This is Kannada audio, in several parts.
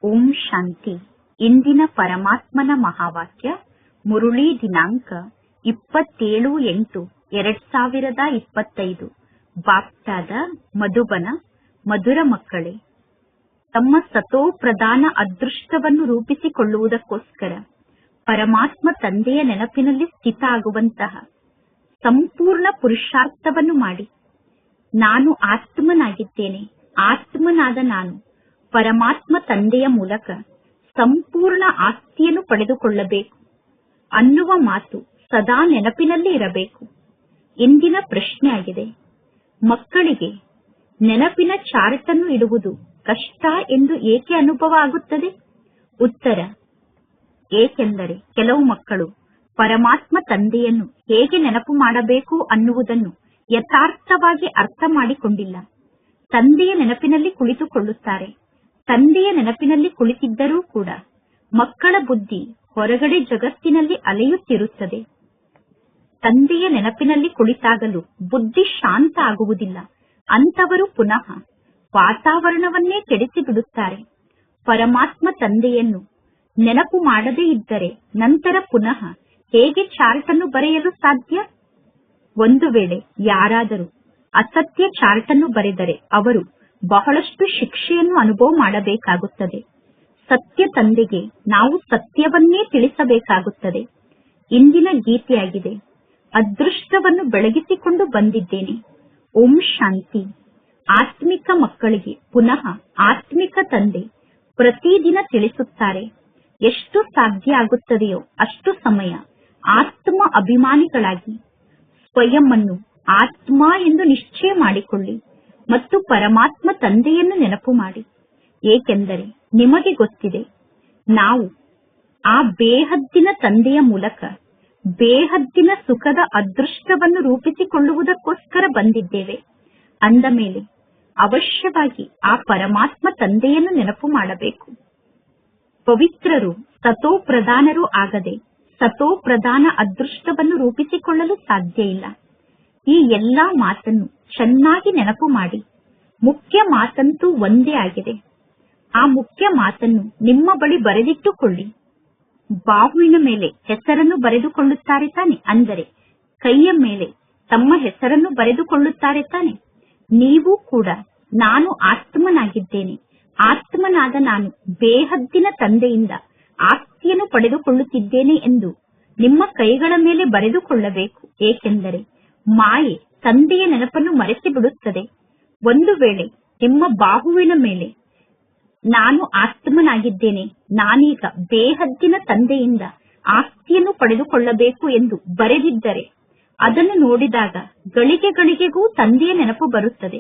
ಓಂ ಶಾಂತಿ. ಇಂದಿನ ಪರಮಾತ್ಮನ ಮಹಾವಾಕ್ಯ ಮುರುಳಿ ದಿನಾಂಕ 27/8/2025. ಬಾಪ್ತಾದ ಮಧುಬನ. ಮಧುರ ಮಕ್ಕಳೇ, ತಮ್ಮ ಸತೋ ಪ್ರಧಾನ ಅದೃಷ್ಟವನ್ನು ರೂಪಿಸಿಕೊಳ್ಳುವುದಕ್ಕೋಸ್ಕರ ಪರಮಾತ್ಮ ತಂದೆಯ ನೆನಪಿನಲ್ಲಿ ಸ್ಥಿತ ಆಗುವಂತಹ ಸಂಪೂರ್ಣ ಪುರುಷಾರ್ಥವನ್ನು ಮಾಡಿ. ನಾನು ಆತ್ಮನಾಗಿದ್ದೇನೆ, ಆತ್ಮನಾದ ನಾನು ಪರಮಾತ್ಮ ತಂದೆಯ ಮೂಲಕ ಸಂಪೂರ್ಣ ಆಸ್ತಿಯನ್ನು ಪಡೆದುಕೊಳ್ಳಬೇಕು ಅನ್ನುವ ಮಾತು ಸದಾ ನೆನಪಿನಲ್ಲಿ ಇರಬೇಕು. ಇಂದಿನ ಪ್ರಶ್ನೆ ಆಗಿದೆ, ಮಕ್ಕಳಿಗೆ ನೆನಪಿನ ಚಾರ್ಟ್ ಅನ್ನು ಇಡುವುದು ಕಷ್ಟ ಎಂದು ಏಕೆ ಅನುಭವ ಆಗುತ್ತದೆ? ಉತ್ತರ, ಏಕೆಂದರೆ ಕೆಲವು ಮಕ್ಕಳು ಪರಮಾತ್ಮ ತಂದೆಯನ್ನು ಹೇಗೆ ನೆನಪು ಮಾಡಬೇಕು ಅನ್ನುವುದನ್ನು ಯಥಾರ್ಥವಾಗಿ ಅರ್ಥ ಮಾಡಿಕೊಂಡಿಲ್ಲ. ತಂದೆಯ ನೆನಪಿನಲ್ಲಿ ಕುಳಿತುಕೊಳ್ಳುತ್ತಾರೆ. ತಂದೆಯ ನೆನಪಿನಲ್ಲಿ ಕುಳಿತಿದ್ದರೂ ಕೂಡ ಮಕ್ಕಳ ಬುದ್ಧಿ ಹೊರಗಡೆ ಜಗತ್ತಿನಲ್ಲಿ ಅಲೆಯುತ್ತಿರುತ್ತದೆ. ತಂದೆಯ ನೆನಪಿನಲ್ಲಿ ಕುಳಿತಾಗಲೂ ಬುದ್ಧಿ ಶಾಂತ ಆಗುವುದಿಲ್ಲ. ಅಂತವರು ಪುನಃ ವಾತಾವರಣವನ್ನೇ ಕೆಡಿಸಿ ಬಿಡುತ್ತಾರೆ. ಪರಮಾತ್ಮ ತಂದೆಯನ್ನು ನೆನಪು ಮಾಡದೇ ಇದ್ದರೆ ನಂತರ ಪುನಃ ಹೇಗೆ ಚಾರ್ಟ್ ಅನ್ನು ಬರೆಯಲು ಸಾಧ್ಯ? ಒಂದು ವೇಳೆ ಯಾರಾದರೂ ಅಸತ್ಯ ಚಾರ್ಟ್ ಅನ್ನು ಬರೆದರೆ ಅವರು ಬಹಳಷ್ಟು ಶಿಕ್ಷೆಯನ್ನು ಅನುಭವ ಮಾಡಬೇಕಾಗುತ್ತದೆ. ಸತ್ಯ ತಂದೆಗೆ ನಾವು ಸತ್ಯವನ್ನೇ ತಿಳಿಸಬೇಕಾಗುತ್ತದೆ. ಇಂದಿನ ಗೀತೆಯಾಗಿದೆ, ಅದೃಷ್ಟವನ್ನು ಬೆಳಗಿಸಿಕೊಂಡು ಬಂದಿದ್ದೇನೆ. ಓಂ ಶಾಂತಿ. ಆತ್ಮಿಕ ಮಕ್ಕಳಿಗೆ ಪುನಃ ಆತ್ಮಿಕ ತಂದೆ ಪ್ರತಿದಿನ ತಿಳಿಸುತ್ತಾರೆ, ಎಷ್ಟು ಸಾಧ್ಯ ಆಗುತ್ತದೆಯೋ ಅಷ್ಟು ಸಮಯ ಆತ್ಮ ಅಭಿಮಾನಿಗಳಾಗಿ ಸ್ವಯಂ ಅನ್ನು ಆತ್ಮ ಎಂದು ನಿಶ್ಚಯ ಮಾಡಿಕೊಳ್ಳಿ ಮತ್ತು ಪರಮಾತ್ಮ ತಂದೆಯನ್ನು ನೆನಪು ಮಾಡಿ. ಏಕೆಂದರೆ ನಿಮಗೆ ಗೊತ್ತಿದೆ, ನಾವು ಆ ಬೇಹದ್ದಿನ ತಂದೆಯ ಮೂಲಕ ಬೇಹದ್ದಿನ ಸುಖದ ಅದೃಷ್ಟವನ್ನು ರೂಪಿಸಿಕೊಳ್ಳುವುದಕ್ಕೋಸ್ಕರ ಬಂದಿದ್ದೇವೆ. ಅಂದ ಮೇಲೆ ಅವಶ್ಯವಾಗಿ ಆ ಪರಮಾತ್ಮ ತಂದೆಯನ್ನು ನೆನಪು ಮಾಡಬೇಕು. ಪವಿತ್ರರು ಸತೋ ಪ್ರಧಾನರೂ ಆಗದೆ ಸತೋ ಪ್ರಧಾನ ಅದೃಷ್ಟವನ್ನು ರೂಪಿಸಿಕೊಳ್ಳಲು ಸಾಧ್ಯ ಇಲ್ಲ. ಈ ಎಲ್ಲಾ ಮಾತನ್ನು ಚೆನ್ನಾಗಿ ನೆನಪು ಮಾಡಿ. ಮುಖ್ಯ ಮಾತಂತೂ ಒಂದೇ ಆಗಿದೆ. ಆ ಮುಖ್ಯ ಮಾತನ್ನು ನಿಮ್ಮ ಬಳಿ ಬರೆದಿಟ್ಟುಕೊಳ್ಳಿ. ಬಾಹುವಿನ ಮೇಲೆ ಹೆಸರನ್ನು ಬರೆದುಕೊಳ್ಳುತ್ತಾರೆ ತಾನೆ, ಅಂದರೆ ಕೈಯ ಮೇಲೆ ತಮ್ಮ ಹೆಸರನ್ನು ಬರೆದುಕೊಳ್ಳುತ್ತಾರೆ ತಾನೆ. ನೀವು ಕೂಡ ನಾನು ಆತ್ಮನಾಗಿದ್ದೇನೆ, ಆತ್ಮನಾದ ನಾನು ಬೇಹದ್ದಿನ ತಂದೆಯಿಂದ ಆಸ್ತಿಯನ್ನು ಪಡೆದುಕೊಳ್ಳುತ್ತಿದ್ದೇನೆ ಎಂದು ನಿಮ್ಮ ಕೈಗಳ ಮೇಲೆ ಬರೆದುಕೊಳ್ಳಬೇಕು. ಏಕೆಂದರೆ ಮಾಯೆ ತಂದೆಯ ನೆನಪನ್ನು ಮರೆಸಿ ಬಿಡುತ್ತದೆ. ಒಂದು ವೇಳೆ ನಿಮ್ಮ ಬಾಹುವಿನ ಮೇಲೆ ನಾನು ಆತ್ಮನಾಗಿದ್ದೇನೆ, ನಾನೀಗ ಬೇಹದ್ದಿನ ತಂದೆಯಿಂದ ಆಸ್ತಿಯನ್ನು ಪಡೆದುಕೊಳ್ಳಬೇಕು ಎಂದು ಬರೆದಿದ್ದರೆ ಅದನ್ನು ನೋಡಿದಾಗ ಗಳಿಗೆ ಗಳಿಗೆಗೂ ತಂದೆಯ ನೆನಪು ಬರುತ್ತದೆ.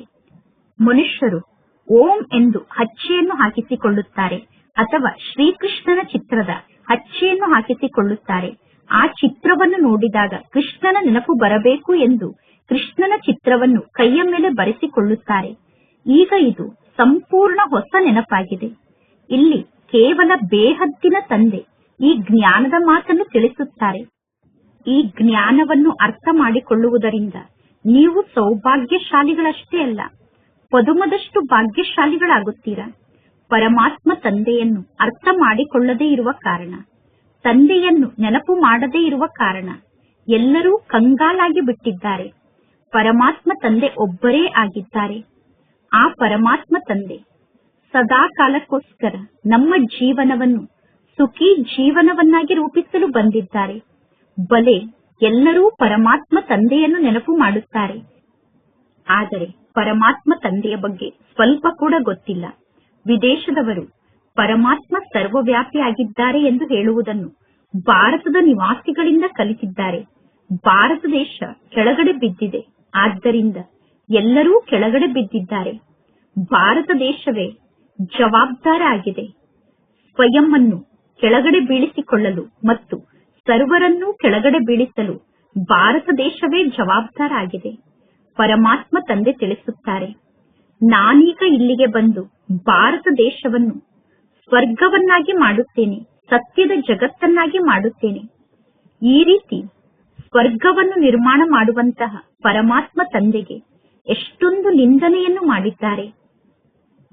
ಮನುಷ್ಯರು ಓಂ ಎಂದು ಹಚ್ಚೆಯನ್ನು ಹಾಕಿಸಿಕೊಳ್ಳುತ್ತಾರೆ ಅಥವಾ ಶ್ರೀಕೃಷ್ಣನ ಚಿತ್ರದ ಹಚ್ಚೆಯನ್ನು ಹಾಕಿಸಿಕೊಳ್ಳುತ್ತಾರೆ. ಆ ಚಿತ್ರವನ್ನು ನೋಡಿದಾಗ ಕೃಷ್ಣನ ನೆನಪು ಬರಬೇಕು ಎಂದು ಕೃಷ್ಣನ ಚಿತ್ರವನ್ನು ಕೈಯ ಮೇಲೆ ಬರೆಸಿಕೊಳ್ಳುತ್ತಾರೆ. ಈಗ ಇದು ಸಂಪೂರ್ಣ ಹೊಸ ನೆನಪಾಗಿದೆ. ಇಲ್ಲಿ ಕೇವಲ ಬೇಹದ್ದಿನ ತಂದೆ ಈ ಜ್ಞಾನದ ಮಾತನ್ನು ತಿಳಿಸುತ್ತಾರೆ. ಈ ಜ್ಞಾನವನ್ನು ಅರ್ಥ ಮಾಡಿಕೊಳ್ಳುವುದರಿಂದ ನೀವು ಸೌಭಾಗ್ಯಶಾಲಿಗಳಷ್ಟೇ ಅಲ್ಲ, ಪದುಮದಷ್ಟು ಭಾಗ್ಯಶಾಲಿಗಳಾಗುತ್ತೀರಾ. ಪರಮಾತ್ಮ ತಂದೆಯನ್ನು ಅರ್ಥ ಮಾಡಿಕೊಳ್ಳದೇ ಇರುವ ಕಾರಣ, ತಂದೆಯನ್ನು ನೆನಪು ಮಾಡದೇ ಇರುವ ಕಾರಣ ಎಲ್ಲರೂ ಕಂಗಾಲಾಗಿ ಬಿಟ್ಟಿದ್ದಾರೆ. ಪರಮಾತ್ಮ ತಂದೆ ಒಬ್ಬರೇ ಆಗಿದ್ದಾರೆ. ಆ ಪರಮಾತ್ಮ ತಂದೆ ಸದಾ ಕಾಲಕ್ಕೋಸ್ಕರ ನಮ್ಮ ಜೀವನವನ್ನು ಸುಖಿ ಜೀವನವನ್ನಾಗಿ ರೂಪಿಸಲು ಬಂದಿದ್ದಾರೆ. ಬಲೆ ಎಲ್ಲರೂ ಪರಮಾತ್ಮ ತಂದೆಯನ್ನು ನೆನಪು ಮಾಡುತ್ತಾರೆ, ಆದರೆ ಪರಮಾತ್ಮ ತಂದೆಯ ಬಗ್ಗೆ ಸ್ವಲ್ಪ ಕೂಡ ಗೊತ್ತಿಲ್ಲ. ವಿದೇಶದವರು ಪರಮಾತ್ಮ ಸರ್ವವ್ಯಾಪಿ ಆಗಿದ್ದಾರೆ ಎಂದು ಹೇಳುವುದನ್ನು ಭಾರತದ ನಿವಾಸಿಗಳಿಂದ ಕಲಿತಿದ್ದಾರೆ. ಭಾರತ ದೇಶ ಕೆಳಗಡೆ ಬಿದ್ದಿದೆ, ಆದ್ದರಿಂದ ಎಲ್ಲರೂ ಕೆಳಗಡೆ ಬಿದ್ದಿದ್ದಾರೆ. ಭಾರತ ದೇಶವೇ ಜವಾಬ್ದಾರ ಆಗಿದೆ ಸ್ವಯಂ ಅನ್ನು ಕೆಳಗಡೆ ಬೀಳಿಸಿಕೊಳ್ಳಲು ಮತ್ತು ಸರ್ವರನ್ನೂ ಕೆಳಗಡೆ ಬೀಳಿಸಲು. ಭಾರತ ದೇಶವೇ ಜವಾಬ್ದಾರ ಆಗಿದೆ. ಪರಮಾತ್ಮ ತಂದೆ ತಿಳಿಸುತ್ತಾರೆ, ನಾನೀಗ ಇಲ್ಲಿಗೆ ಬಂದು ಭಾರತ ದೇಶವನ್ನು ಸ್ವರ್ಗವನ್ನಾಗಿ ಮಾಡುತ್ತೇನೆ, ಸತ್ಯದ ಜಗತ್ತನ್ನಾಗಿ ಮಾಡುತ್ತೇನೆ. ಈ ರೀತಿ ಸ್ವರ್ಗವನ್ನು ನಿರ್ಮಾಣ ಮಾಡುವಂತಹ ಪರಮಾತ್ಮ ತಂದೆಗೆ ಎಷ್ಟೊಂದು ನಿಂದನೆಯನ್ನು ಮಾಡಿದ್ದಾರೆ.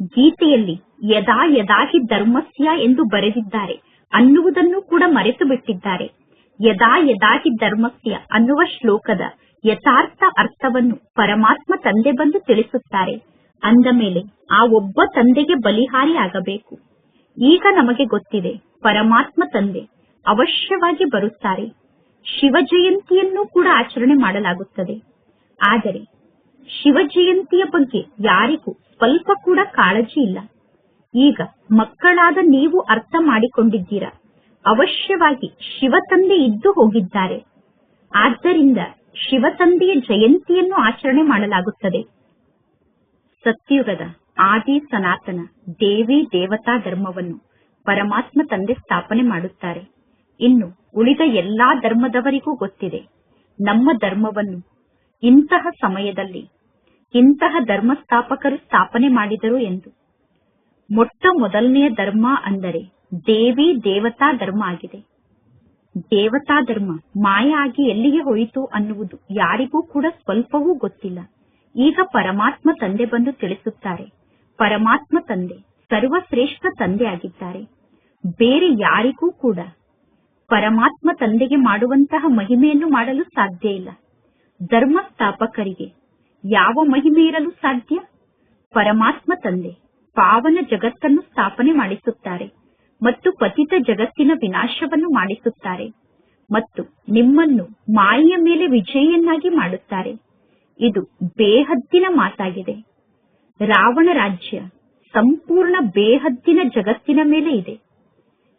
ಗೀತೆಯಲ್ಲಿ ಯದಾ ಯದಾಹಿ ಧರ್ಮಸ್ಯ ಎಂದು ಬರೆದಿದ್ದಾರೆ ಅನ್ನುವುದನ್ನು ಕೂಡ ಮರೆತು ಬಿಟ್ಟಿದ್ದಾರೆ. ಯದಾ ಯದಾಹಿ ಧರ್ಮಸ್ಯ ಅನ್ನುವ ಶ್ಲೋಕದ ಯಥಾರ್ಥ ಅರ್ಥವನ್ನು ಪರಮಾತ್ಮ ತಂದೆ ಬಂದು ತಿಳಿಸುತ್ತಾರೆ. ಅಂದ ಮೇಲೆ ಆ ಒಬ್ಬ ತಂದೆಗೆ ಬಲಿಹಾರಿ ಆಗಬೇಕು. ಈಗ ನಮಗೆ ಗೊತ್ತಿದೆ, ಪರಮಾತ್ಮ ತಂದೆ ಅವಶ್ಯವಾಗಿ ಬರುತ್ತಾರೆ. ಶಿವ ಜಯಂತಿಯನ್ನು ಕೂಡ ಆಚರಣೆ ಮಾಡಲಾಗುತ್ತದೆ. ಆದರೆ ಶಿವ ಜಯಂತಿಯ ಬಗ್ಗೆ ಯಾರಿಗೂ ಸ್ವಲ್ಪ ಕೂಡ ಕಾಳಜಿ ಇಲ್ಲ. ಈಗ ಮಕ್ಕಳಾದ ನೀವು ಅರ್ಥ ಮಾಡಿಕೊಂಡಿದ್ದೀರಾ, ಅವಶ್ಯವಾಗಿ ಶಿವ ತಂದೆ ಇದ್ದು ಹೋಗಿದ್ದಾರೆ. ಆದ್ದರಿಂದ ಶಿವ ತಂದೆಯ ಜಯಂತಿಯನ್ನು ಆಚರಣೆ ಮಾಡಲಾಗುತ್ತದೆ. ಸತ್ಯುಗದ ಆದಿ ಸನಾತನ ದೇವಿ ದೇವತಾ ಧರ್ಮವನ್ನು ಪರಮಾತ್ಮ ತಂದೆ ಸ್ಥಾಪನೆ ಮಾಡುತ್ತಾರೆ. ಇನ್ನು ಉಳಿದ ಎಲ್ಲಾ ಧರ್ಮದವರಿಗೂ ಗೊತ್ತಿದೆ, ನಮ್ಮ ಧರ್ಮವನ್ನು ಇಂತಹ ಸಮಯದಲ್ಲಿ ಇಂತಹ ಧರ್ಮ ಸ್ಥಾಪಕರು ಸ್ಥಾಪನೆ ಮಾಡಿದರು ಎಂದು. ಮೊಟ್ಟ ಮೊದಲನೆಯ ಧರ್ಮ ಅಂದರೆ ದೇವಿ ದೇವತಾ ಧರ್ಮ ಆಗಿದೆ. ದೇವತಾ ಧರ್ಮ ಮಾಯ ಆಗಿ ಎಲ್ಲಿಗೆ ಹೋಯಿತು ಅನ್ನುವುದು ಯಾರಿಗೂ ಕೂಡ ಸ್ವಲ್ಪವೂ ಗೊತ್ತಿಲ್ಲ. ಈಗ ಪರಮಾತ್ಮ ತಂದೆ ಬಂದು ತಿಳಿಸುತ್ತಾರೆ, ಪರಮಾತ್ಮ ತಂದೆ ಸರ್ವಶ್ರೇಷ್ಠ ತಂದೆ ಆಗಿದ್ದಾರೆ. ಬೇರೆ ಯಾರಿಗೂ ಕೂಡ ಪರಮಾತ್ಮ ತಂದೆಗೆ ಮಾಡುವಂತಹ ಮಹಿಮೆಯನ್ನು ಮಾಡಲು ಸಾಧ್ಯ ಇಲ್ಲ. ಧರ್ಮ ಸ್ಥಾಪಕರಿಗೆ ಯಾವ ಮಹಿಮೆ ಇರಲು ಸಾಧ್ಯ? ಪರಮಾತ್ಮ ತಂದೆ ಪಾವನ ಜಗತ್ತನ್ನು ಸ್ಥಾಪನೆ ಮಾಡಿಸುತ್ತಾರೆ ಮತ್ತು ಪತಿತ ಜಗತ್ತಿನ ವಿನಾಶವನ್ನು ಮಾಡಿಸುತ್ತಾರೆ ಮತ್ತು ನಿಮ್ಮನ್ನು ಮಾಯೆಯ ಮೇಲೆ ವಿಜಯಿಯನ್ನಾಗಿ ಮಾಡುತ್ತಾರೆ. ಇದು ಬೇಹದ್ದಿನ ಮಾತಾಗಿದೆ. ರಾವಣ ರಾಜ್ಯ ಸಂಪೂರ್ಣ ಬೇಹದ್ದಿನ ಜಗತ್ತಿನ ಮೇಲೆ ಇದೆ.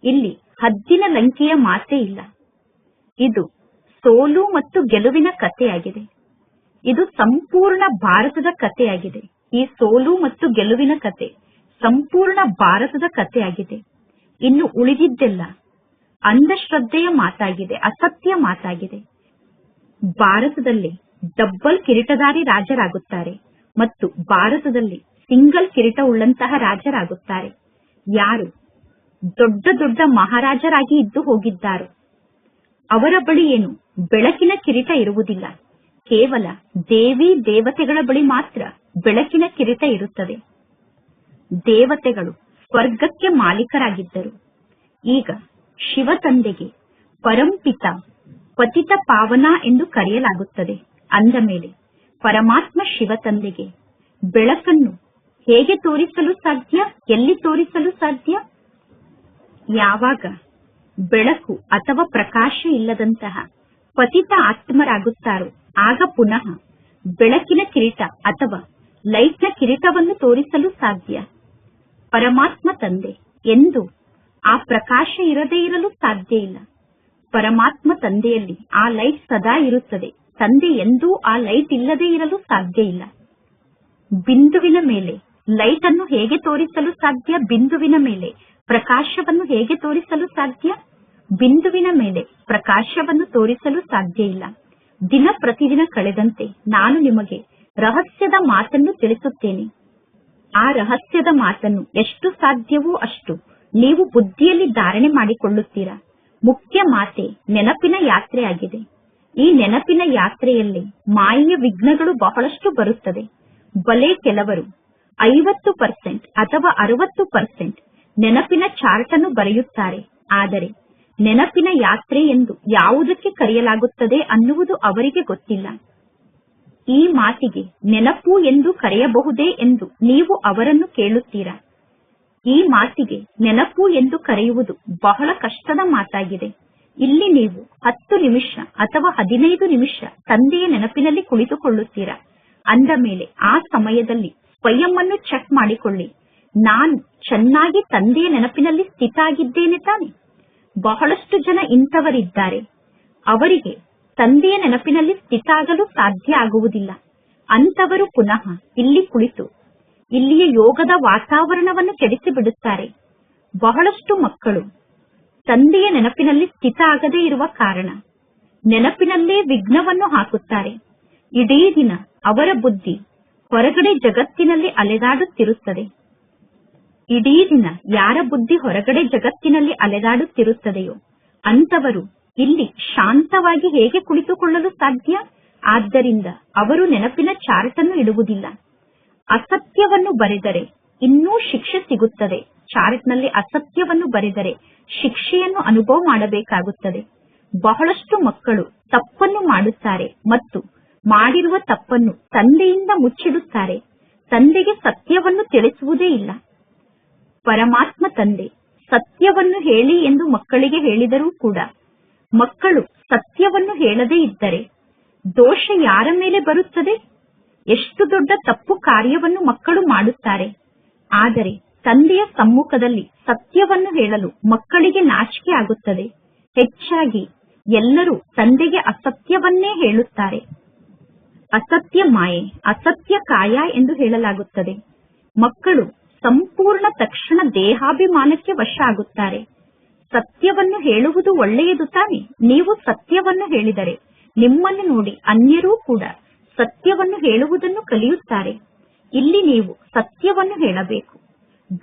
ಇಲ್ಲಿ ಹದ್ದಿನ ಲಂಕೆಯ ಮಾತೇ ಇಲ್ಲ. ಇದು ಸೋಲು ಮತ್ತು ಗೆಲುವಿನ ಕಥೆಯಾಗಿದೆ. ಇದು ಸಂಪೂರ್ಣ ಭಾರತದ ಕಥೆಯಾಗಿದೆ. ಈ ಸೋಲು ಮತ್ತು ಗೆಲುವಿನ ಕಥೆ ಸಂಪೂರ್ಣ ಭಾರತದ ಕಥೆಯಾಗಿದೆ. ಇನ್ನು ಉಳಿದಿದ್ದೆಲ್ಲ ಅಂಧಶ್ರದ್ಧೆಯ ಮಾತಾಗಿದೆ, ಅಸತ್ಯ ಮಾತಾಗಿದೆ. ಭಾರತದಲ್ಲಿ ಡಬ್ಬಲ್ ಕಿರೀಟಧಾರಿ ರಾಜರಾಗುತ್ತಾರೆ ಮತ್ತು ಭಾರತದಲ್ಲಿ ಸಿಂಗಲ್ ಕಿರೀಟ ಉಳ್ಳಂತಹ ರಾಜರಾಗುತ್ತಾರೆ. ಯಾರು ದೊಡ್ಡ ದೊಡ್ಡ ಮಹಾರಾಜರಾಗಿ ಇದ್ದು ಹೋಗಿದ್ದಾರೋ ಅವರ ಬಳಿ ಏನು ಬೆಳಕಿನ ಕಿರೀಟ ಇರುವುದಿಲ್ಲ. ಕೇವಲ ದೇವಿ ದೇವತೆಗಳ ಬಳಿ ಮಾತ್ರ ಬೆಳಕಿನ ಕಿರೀಟ ಇರುತ್ತದೆ. ದೇವತೆಗಳು ಸ್ವರ್ಗಕ್ಕೆ ಮಾಲೀಕರಾಗಿದ್ದರು. ಈಗ ಶಿವ ತಂದೆಗೆ ಪರಂಪಿತ ಪತಿತ ಪಾವನ ಎಂದು ಕರೆಯಲಾಗುತ್ತದೆ. ಅಂದ ಮೇಲೆ ಪರಮಾತ್ಮ ಶಿವ ತಂದೆಗೆ ಬೆಳಕನ್ನು ಹೇಗೆ ತೋರಿಸಲು ಸಾಧ್ಯ? ಎಲ್ಲಿ ತೋರಿಸಲು ಸಾಧ್ಯ? ಯಾವಾಗ ಬೆಳಕು ಅಥವಾ ಪ್ರಕಾಶ ಇಲ್ಲದಂತಹ ಪತಿತ ಆತ್ಮರಾಗುತ್ತಾರೋ ಆಗ ಪುನಃ ಬೆಳಕಿನ ಕಿರೀಟ ಅಥವಾ ಲೈಟ್ನ ಕಿರೀಟವನ್ನು ತೋರಿಸಲು ಸಾಧ್ಯ. ಪರಮಾತ್ಮ ತಂದೆ ಎಂದು ಆ ಪ್ರಕಾಶ ಇರದೇ ಇರಲು ಸಾಧ್ಯ ಇಲ್ಲ. ಪರಮಾತ್ಮ ತಂದೆಯಲ್ಲಿ ಆ ಲೈಟ್ ಸದಾ ಇರುತ್ತದೆ. ತಂದೆ ಎಂದೂ ಆ ಲೈಟ್ ಇಲ್ಲದೇ ಇರಲು ಸಾಧ್ಯ ಇಲ್ಲ. ಬಿಂದುವಿನ ಮೇಲೆ ಲೈಟ್ ಅನ್ನು ಹೇಗೆ ತೋರಿಸಲು ಸಾಧ್ಯ? ಬಿಂದುವಿನ ಮೇಲೆ ಪ್ರಕಾಶವನ್ನು ಹೇಗೆ ತೋರಿಸಲು ಸಾಧ್ಯ? ಬಿಂದುವಿನ ಮೇಲೆ ಪ್ರಕಾಶವನ್ನು ತೋರಿಸಲು ಸಾಧ್ಯ ಇಲ್ಲ. ದಿನ ಪ್ರತಿದಿನ ಕಳೆದಂತೆ ನಾನು ನಿಮಗೆ ರಹಸ್ಯದ ಮಾತನ್ನು ತಿಳಿಸುತ್ತೇನೆ. ಆ ರಹಸ್ಯದ ಮಾತನ್ನು ಎಷ್ಟು ಸಾಧ್ಯವೋ ಅಷ್ಟು ನೀವು ಬುದ್ಧಿಯಲ್ಲಿ ಧಾರಣೆ ಮಾಡಿಕೊಳ್ಳುತ್ತೀರಾ. ಮುಖ್ಯ ಮಾತೆ ನೆನಪಿನ ಯಾತ್ರೆಯಾಗಿದೆ. ಈ ನೆನಪಿನ ಯಾತ್ರೆಯಲ್ಲಿ ಮಾಯೆಯ ವಿಘ್ನಗಳು ಬಹಳಷ್ಟು ಬರುತ್ತದೆ. ಬಲೆ ಕೆಲವರು 50% ಅಥವಾ 60% ನೆನಪಿನ ಚಾರ್ಟ್ ಅನ್ನು ಬರೆಯುತ್ತಾರೆ. ಆದರೆ ನೆನಪಿನ ಯಾತ್ರೆ ಎಂದು ಯಾವುದಕ್ಕೆ ಕರೆಯಲಾಗುತ್ತದೆ ಅನ್ನುವುದು ಅವರಿಗೆ ಗೊತ್ತಿಲ್ಲ. ಈ ಮಾತಿಗೆ ನೆನಪು ಎಂದು ಕರೆಯಬಹುದೇ ಎಂದು ನೀವು ಅವರನ್ನು ಕೇಳುತ್ತೀರಾ. ಈ ಮಾತಿಗೆ ನೆನಪು ಎಂದು ಕರೆಯುವುದು ಬಹಳ ಕಷ್ಟದ ಮಾತಾಗಿದೆ. ಇಲ್ಲಿ ನೀವು 10 ನಿಮಿಷ ಅಥವಾ 15 ನಿಮಿಷ ತಂದೆಯ ನೆನಪಿನಲ್ಲಿ ಕುಳಿತುಕೊಳ್ಳುತ್ತೀರಾ. ಅಂದ ಮೇಲೆ ಆ ಸಮಯದಲ್ಲಿ ಸ್ವಯಂ ಅನ್ನು ಚೆಕ್ ಮಾಡಿಕೊಳ್ಳಿ. ನಾನು ಚೆನ್ನಾಗಿ ತಂದೆಯ ನೆನಪಿನಲ್ಲಿ ಸ್ಥಿತ ಆಗಿದ್ದೇನೆ ತಾನೆ? ಬಹಳಷ್ಟು ಜನ ಇಂಥವರಿದ್ದಾರೆ. ಅವರಿಗೆ ತಂದೆಯ ನೆನಪಿನಲ್ಲಿ ಸ್ಥಿತ ಆಗಲು ಸಾಧ್ಯ ಆಗುವುದಿಲ್ಲ. ಅಂತವರು ಪುನಃ ಇಲ್ಲಿ ಕುಳಿತು ಇಲ್ಲಿಯ ಯೋಗದ ವಾತಾವರಣವನ್ನು ಕೆಡಿಸಿ ಬಿಡುತ್ತಾರೆ. ಬಹಳಷ್ಟು ಮಕ್ಕಳು ತಂದೆಯ ನೆನಪಿನಲ್ಲಿ ಸ್ಥಿತ ಆಗದೇ ಇರುವ ಕಾರಣ ನೆನಪಿನಲ್ಲೇ ವಿಘ್ನವನ್ನು ಹಾಕುತ್ತಾರೆ. ಇಡೀ ದಿನ ಅವರ ಬುದ್ಧಿ ಹೊರಗಡೆ ಜಗತ್ತಿನಲ್ಲಿ ಅಲೆದಾಡುತ್ತಿರುತ್ತದೆ. ಇಡೀ ದಿನ ಯಾರ ಬುದ್ಧಿ ಹೊರಗಡೆ ಜಗತ್ತಿನಲ್ಲಿ ಅಲೆದಾಡುತ್ತಿರುತ್ತದೆಯೋ ಅಂತವರು ಇಲ್ಲಿ ಶಾಂತವಾಗಿ ಹೇಗೆ ಕುಳಿತುಕೊಳ್ಳಲು ಸಾಧ್ಯ? ಆದ್ದರಿಂದ ಅವರು ನೆನಪಿನ ಚಾರ್ಟ್ ಅನ್ನು ಇಡುವುದಿಲ್ಲ. ಅಸತ್ಯವನ್ನು ಬರೆದರೆ ಇನ್ನೂ ಶಿಕ್ಷೆ ಸಿಗುತ್ತದೆ. ಚಾರ್ಟ್ನಲ್ಲಿ ಅಸತ್ಯವನ್ನು ಬರೆದರೆ ಶಿಕ್ಷೆಯನ್ನು ಅನುಭವ ಮಾಡಬೇಕಾಗುತ್ತದೆ. ಬಹಳಷ್ಟು ಮಕ್ಕಳು ತಪ್ಪನ್ನು ಮಾಡುತ್ತಾರೆ ಮತ್ತು ಮಾಡಿರುವ ತಪ್ಪನ್ನು ತಂದೆಯಿಂದ ಮುಚ್ಚಿಡುತ್ತಾರೆ. ತಂದೆಗೆ ಸತ್ಯವನ್ನು ತಿಳಿಸುವುದೇ ಇಲ್ಲ. ಪರಮಾತ್ಮ ತಂದೆ ಸತ್ಯವನ್ನು ಹೇಳಿ ಎಂದು ಮಕ್ಕಳಿಗೆ ಹೇಳಿದರೂ ಕೂಡ ಮಕ್ಕಳು ಸತ್ಯವನ್ನು ಹೇಳದೇ ಇದ್ದರೆ ದೋಷ ಯಾರ ಮೇಲೆ ಬರುತ್ತದೆ? ಎಷ್ಟು ದೊಡ್ಡ ತಪ್ಪು ಕಾರ್ಯವನ್ನು ಮಕ್ಕಳು ಮಾಡುತ್ತಾರೆ. ಆದರೆ ತಂದೆಯ ಸಮ್ಮುಖದಲ್ಲಿ ಸತ್ಯವನ್ನು ಹೇಳಲು ಮಕ್ಕಳಿಗೆ ನಾಚಿಕೆ ಆಗುತ್ತದೆ. ಹೆಚ್ಚಾಗಿ ಎಲ್ಲರೂ ತಂದೆಗೆ ಅಸತ್ಯವನ್ನೇ ಹೇಳುತ್ತಾರೆ. ಅಸತ್ಯ ಮಾಯೆ, ಅಸತ್ಯ ಕಾಯ ಎಂದು ಹೇಳಲಾಗುತ್ತದೆ. ಮಕ್ಕಳು ಸಂಪೂರ್ಣ ತಕ್ಷಣ ದೇಹಾಭಿಮಾನಕ್ಕೆ ವಶ ಆಗುತ್ತಾರೆ. ಸತ್ಯವನ್ನು ಹೇಳುವುದು ಒಳ್ಳೆಯದು ತಾನೆ. ನೀವು ಸತ್ಯವನ್ನು ಹೇಳಿದರೆ ನಿಮ್ಮನ್ನು ನೋಡಿ ಅನ್ಯರೂ ಕೂಡ ಸತ್ಯವನ್ನು ಹೇಳುವುದನ್ನು ಕಲಿಯುತ್ತಾರೆ. ಇಲ್ಲಿ ನೀವು ಸತ್ಯವನ್ನು ಹೇಳಬೇಕು.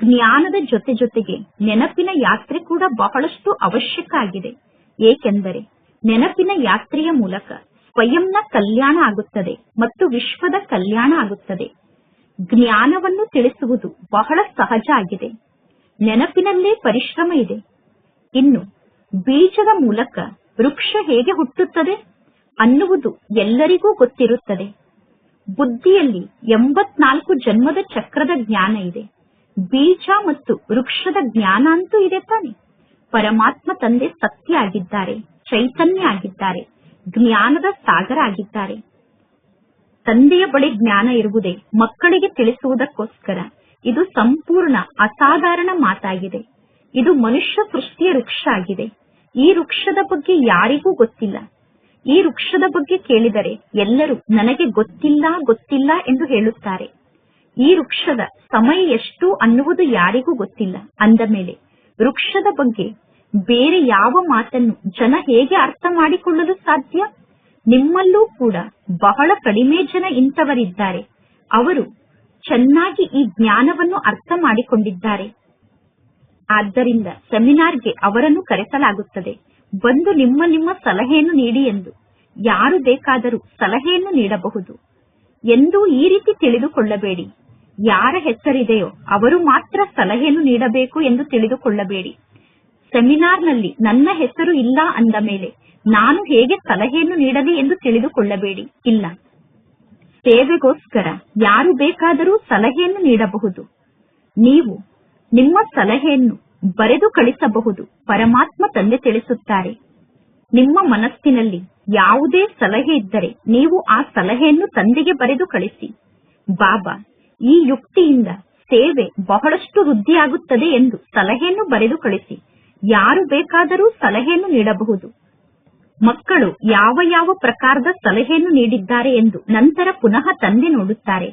ಜ್ಞಾನದ ಜೊತೆ ಜೊತೆಗೆ ನೆನಪಿನ ಯಾತ್ರೆ ಕೂಡ ಬಹಳಷ್ಟು ಅವಶ್ಯಕ ಆಗಿದೆ. ಏಕೆಂದರೆ ನೆನಪಿನ ಯಾತ್ರೆಯ ಮೂಲಕ ಸ್ವಯಂನ ಕಲ್ಯಾಣ ಆಗುತ್ತದೆ ಮತ್ತು ವಿಶ್ವದ ಕಲ್ಯಾಣ ಆಗುತ್ತದೆ. ಜ್ಞಾನವನ್ನು ತಿಳಿಸುವುದು ಬಹಳ ಸಹಜ ಆಗಿದೆ. ನೆನಪಿನಲ್ಲೇ ಪರಿಶ್ರಮ ಇದೆ. ಇನ್ನು ಬೀಜದ ಮೂಲಕ ವೃಕ್ಷ ಹೇಗೆ ಹುಟ್ಟುತ್ತದೆ ಅನ್ನುವುದು ಎಲ್ಲರಿಗೂ ಗೊತ್ತಿರುತ್ತದೆ. ಬುದ್ಧಿಯಲ್ಲಿ 84 ಜನ್ಮದ ಚಕ್ರದ ಜ್ಞಾನ ಇದೆ. ಬೀಜ ಮತ್ತು ವೃಕ್ಷದ ಜ್ಞಾನ ಅಂತೂ ಇದೆ ತಾನೆ. ಪರಮಾತ್ಮ ತಂದೆ ಸತ್ಯ ಆಗಿದ್ದಾರೆ, ಚೈತನ್ಯ ಆಗಿದ್ದಾರೆ, ಜ್ಞಾನದ ಸಾಗರ ಆಗಿದ್ದಾರೆ. ತಂದೆಯ ಬಳಿ ಜ್ಞಾನ ಇರುವುದೇ ಮಕ್ಕಳಿಗೆ ತಿಳಿಸುವುದಕ್ಕೋಸ್ಕರ. ಇದು ಸಂಪೂರ್ಣ ಅಸಾಧಾರಣ ಮಾತಾಗಿದೆ. ಇದು ಮನುಷ್ಯ ಸೃಷ್ಟಿಯ ವೃಕ್ಷ ಆಗಿದೆ. ಈ ವೃಕ್ಷದ ಬಗ್ಗೆ ಯಾರಿಗೂ ಗೊತ್ತಿಲ್ಲ. ಈ ವೃಕ್ಷದ ಬಗ್ಗೆ ಕೇಳಿದರೆ ಎಲ್ಲರೂ ನನಗೆ ಗೊತ್ತಿಲ್ಲ ಗೊತ್ತಿಲ್ಲ ಎಂದು ಹೇಳುತ್ತಾರೆ. ಈ ವೃಕ್ಷದ ಸಮಯ ಎಷ್ಟು ಅನ್ನುವುದು ಯಾರಿಗೂ ಗೊತ್ತಿಲ್ಲ. ಅಂದ ಮೇಲೆ ವೃಕ್ಷದ ಬಗ್ಗೆ ಬೇರೆ ಯಾವ ಮಾತನ್ನು ಜನ ಹೇಗೆ ಅರ್ಥ ಮಾಡಿಕೊಳ್ಳಲು ಸಾಧ್ಯ? ನಿಮ್ಮಲ್ಲೂ ಕೂಡ ಬಹಳ ಕಡಿಮೆ ಜನ ಇಂಥವರಿದ್ದಾರೆ. ಅವರು ಚೆನ್ನಾಗಿ ಈ ಜ್ಞಾನವನ್ನು ಅರ್ಥ ಮಾಡಿಕೊಂಡಿದ್ದಾರೆ. ಆದ್ದರಿಂದ ಸೆಮಿನಾರ್ಗೆ ಅವರನ್ನು ಕರೆಸಲಾಗುತ್ತದೆ. ಬಂದು ನಿಮ್ಮ ಸಲಹೆಯನ್ನು ನೀಡಿ ಎಂದು. ಯಾರು ಬೇಕಾದರೂ ಸಲಹೆಯನ್ನು ನೀಡಬಹುದು ಎಂದು ಈ ರೀತಿ ತಿಳಿದುಕೊಳ್ಳಬೇಡಿ. ಯಾರ ಹೆಸರಿದೆಯೋ ಅವರು ಮಾತ್ರ ಸಲಹೆಯನ್ನು ನೀಡಬೇಕು ಎಂದು ತಿಳಿದುಕೊಳ್ಳಬೇಡಿ. ಸೆಮಿನಾರ್ನಲ್ಲಿ ನನ್ನ ಹೆಸರು ಇಲ್ಲ ಅಂದ ಮೇಲೆ ನಾನು ಹೇಗೆ ಸಲಹೆಯನ್ನು ನೀಡಲಿ ಎಂದು ತಿಳಿದುಕೊಳ್ಳಬೇಡಿ. ಇಲ್ಲ, ಸೇವೆಗೋಸ್ಕರ ಯಾರು ಬೇಕಾದರೂ ಸಲಹೆಯನ್ನು ನೀಡಬಹುದು. ನೀವು ನಿಮ್ಮ ಸಲಹೆಯನ್ನು ಬರೆದು ಕಳಿಸಬಹುದು. ಪರಮಾತ್ಮ ತಂದೆ ತಿಳಿಸುತ್ತಾರೆ, ನಿಮ್ಮ ಮನಸ್ಸಿನಲ್ಲಿ ಯಾವುದೇ ಸಲಹೆ ಇದ್ದರೆ ನೀವು ಆ ಸಲಹೆಯನ್ನು ತಂದೆಗೆ ಬರೆದು ಕಳಿಸಿ. ಬಾಬಾ, ಈ ಯುಕ್ತಿಯಿಂದ ಸೇವೆ ಬಹಳಷ್ಟು ವೃದ್ಧಿಯಾಗುತ್ತದೆ ಎಂದು ಸಲಹೆಯನ್ನು ಬರೆದು ಕಳಿಸಿ. ಯಾರು ಬೇಕಾದರೂ ಸಲಹೆಯನ್ನು ನೀಡಬಹುದು. ಮಕ್ಕಳು ಯಾವ ಯಾವ ಪ್ರಕಾರದ ಸಲಹೆಯನ್ನು ನೀಡಿದ್ದಾರೆ ಎಂದು ನಂತರ ಪುನಃ ತಂದೆ ನೋಡುತ್ತಾರೆ.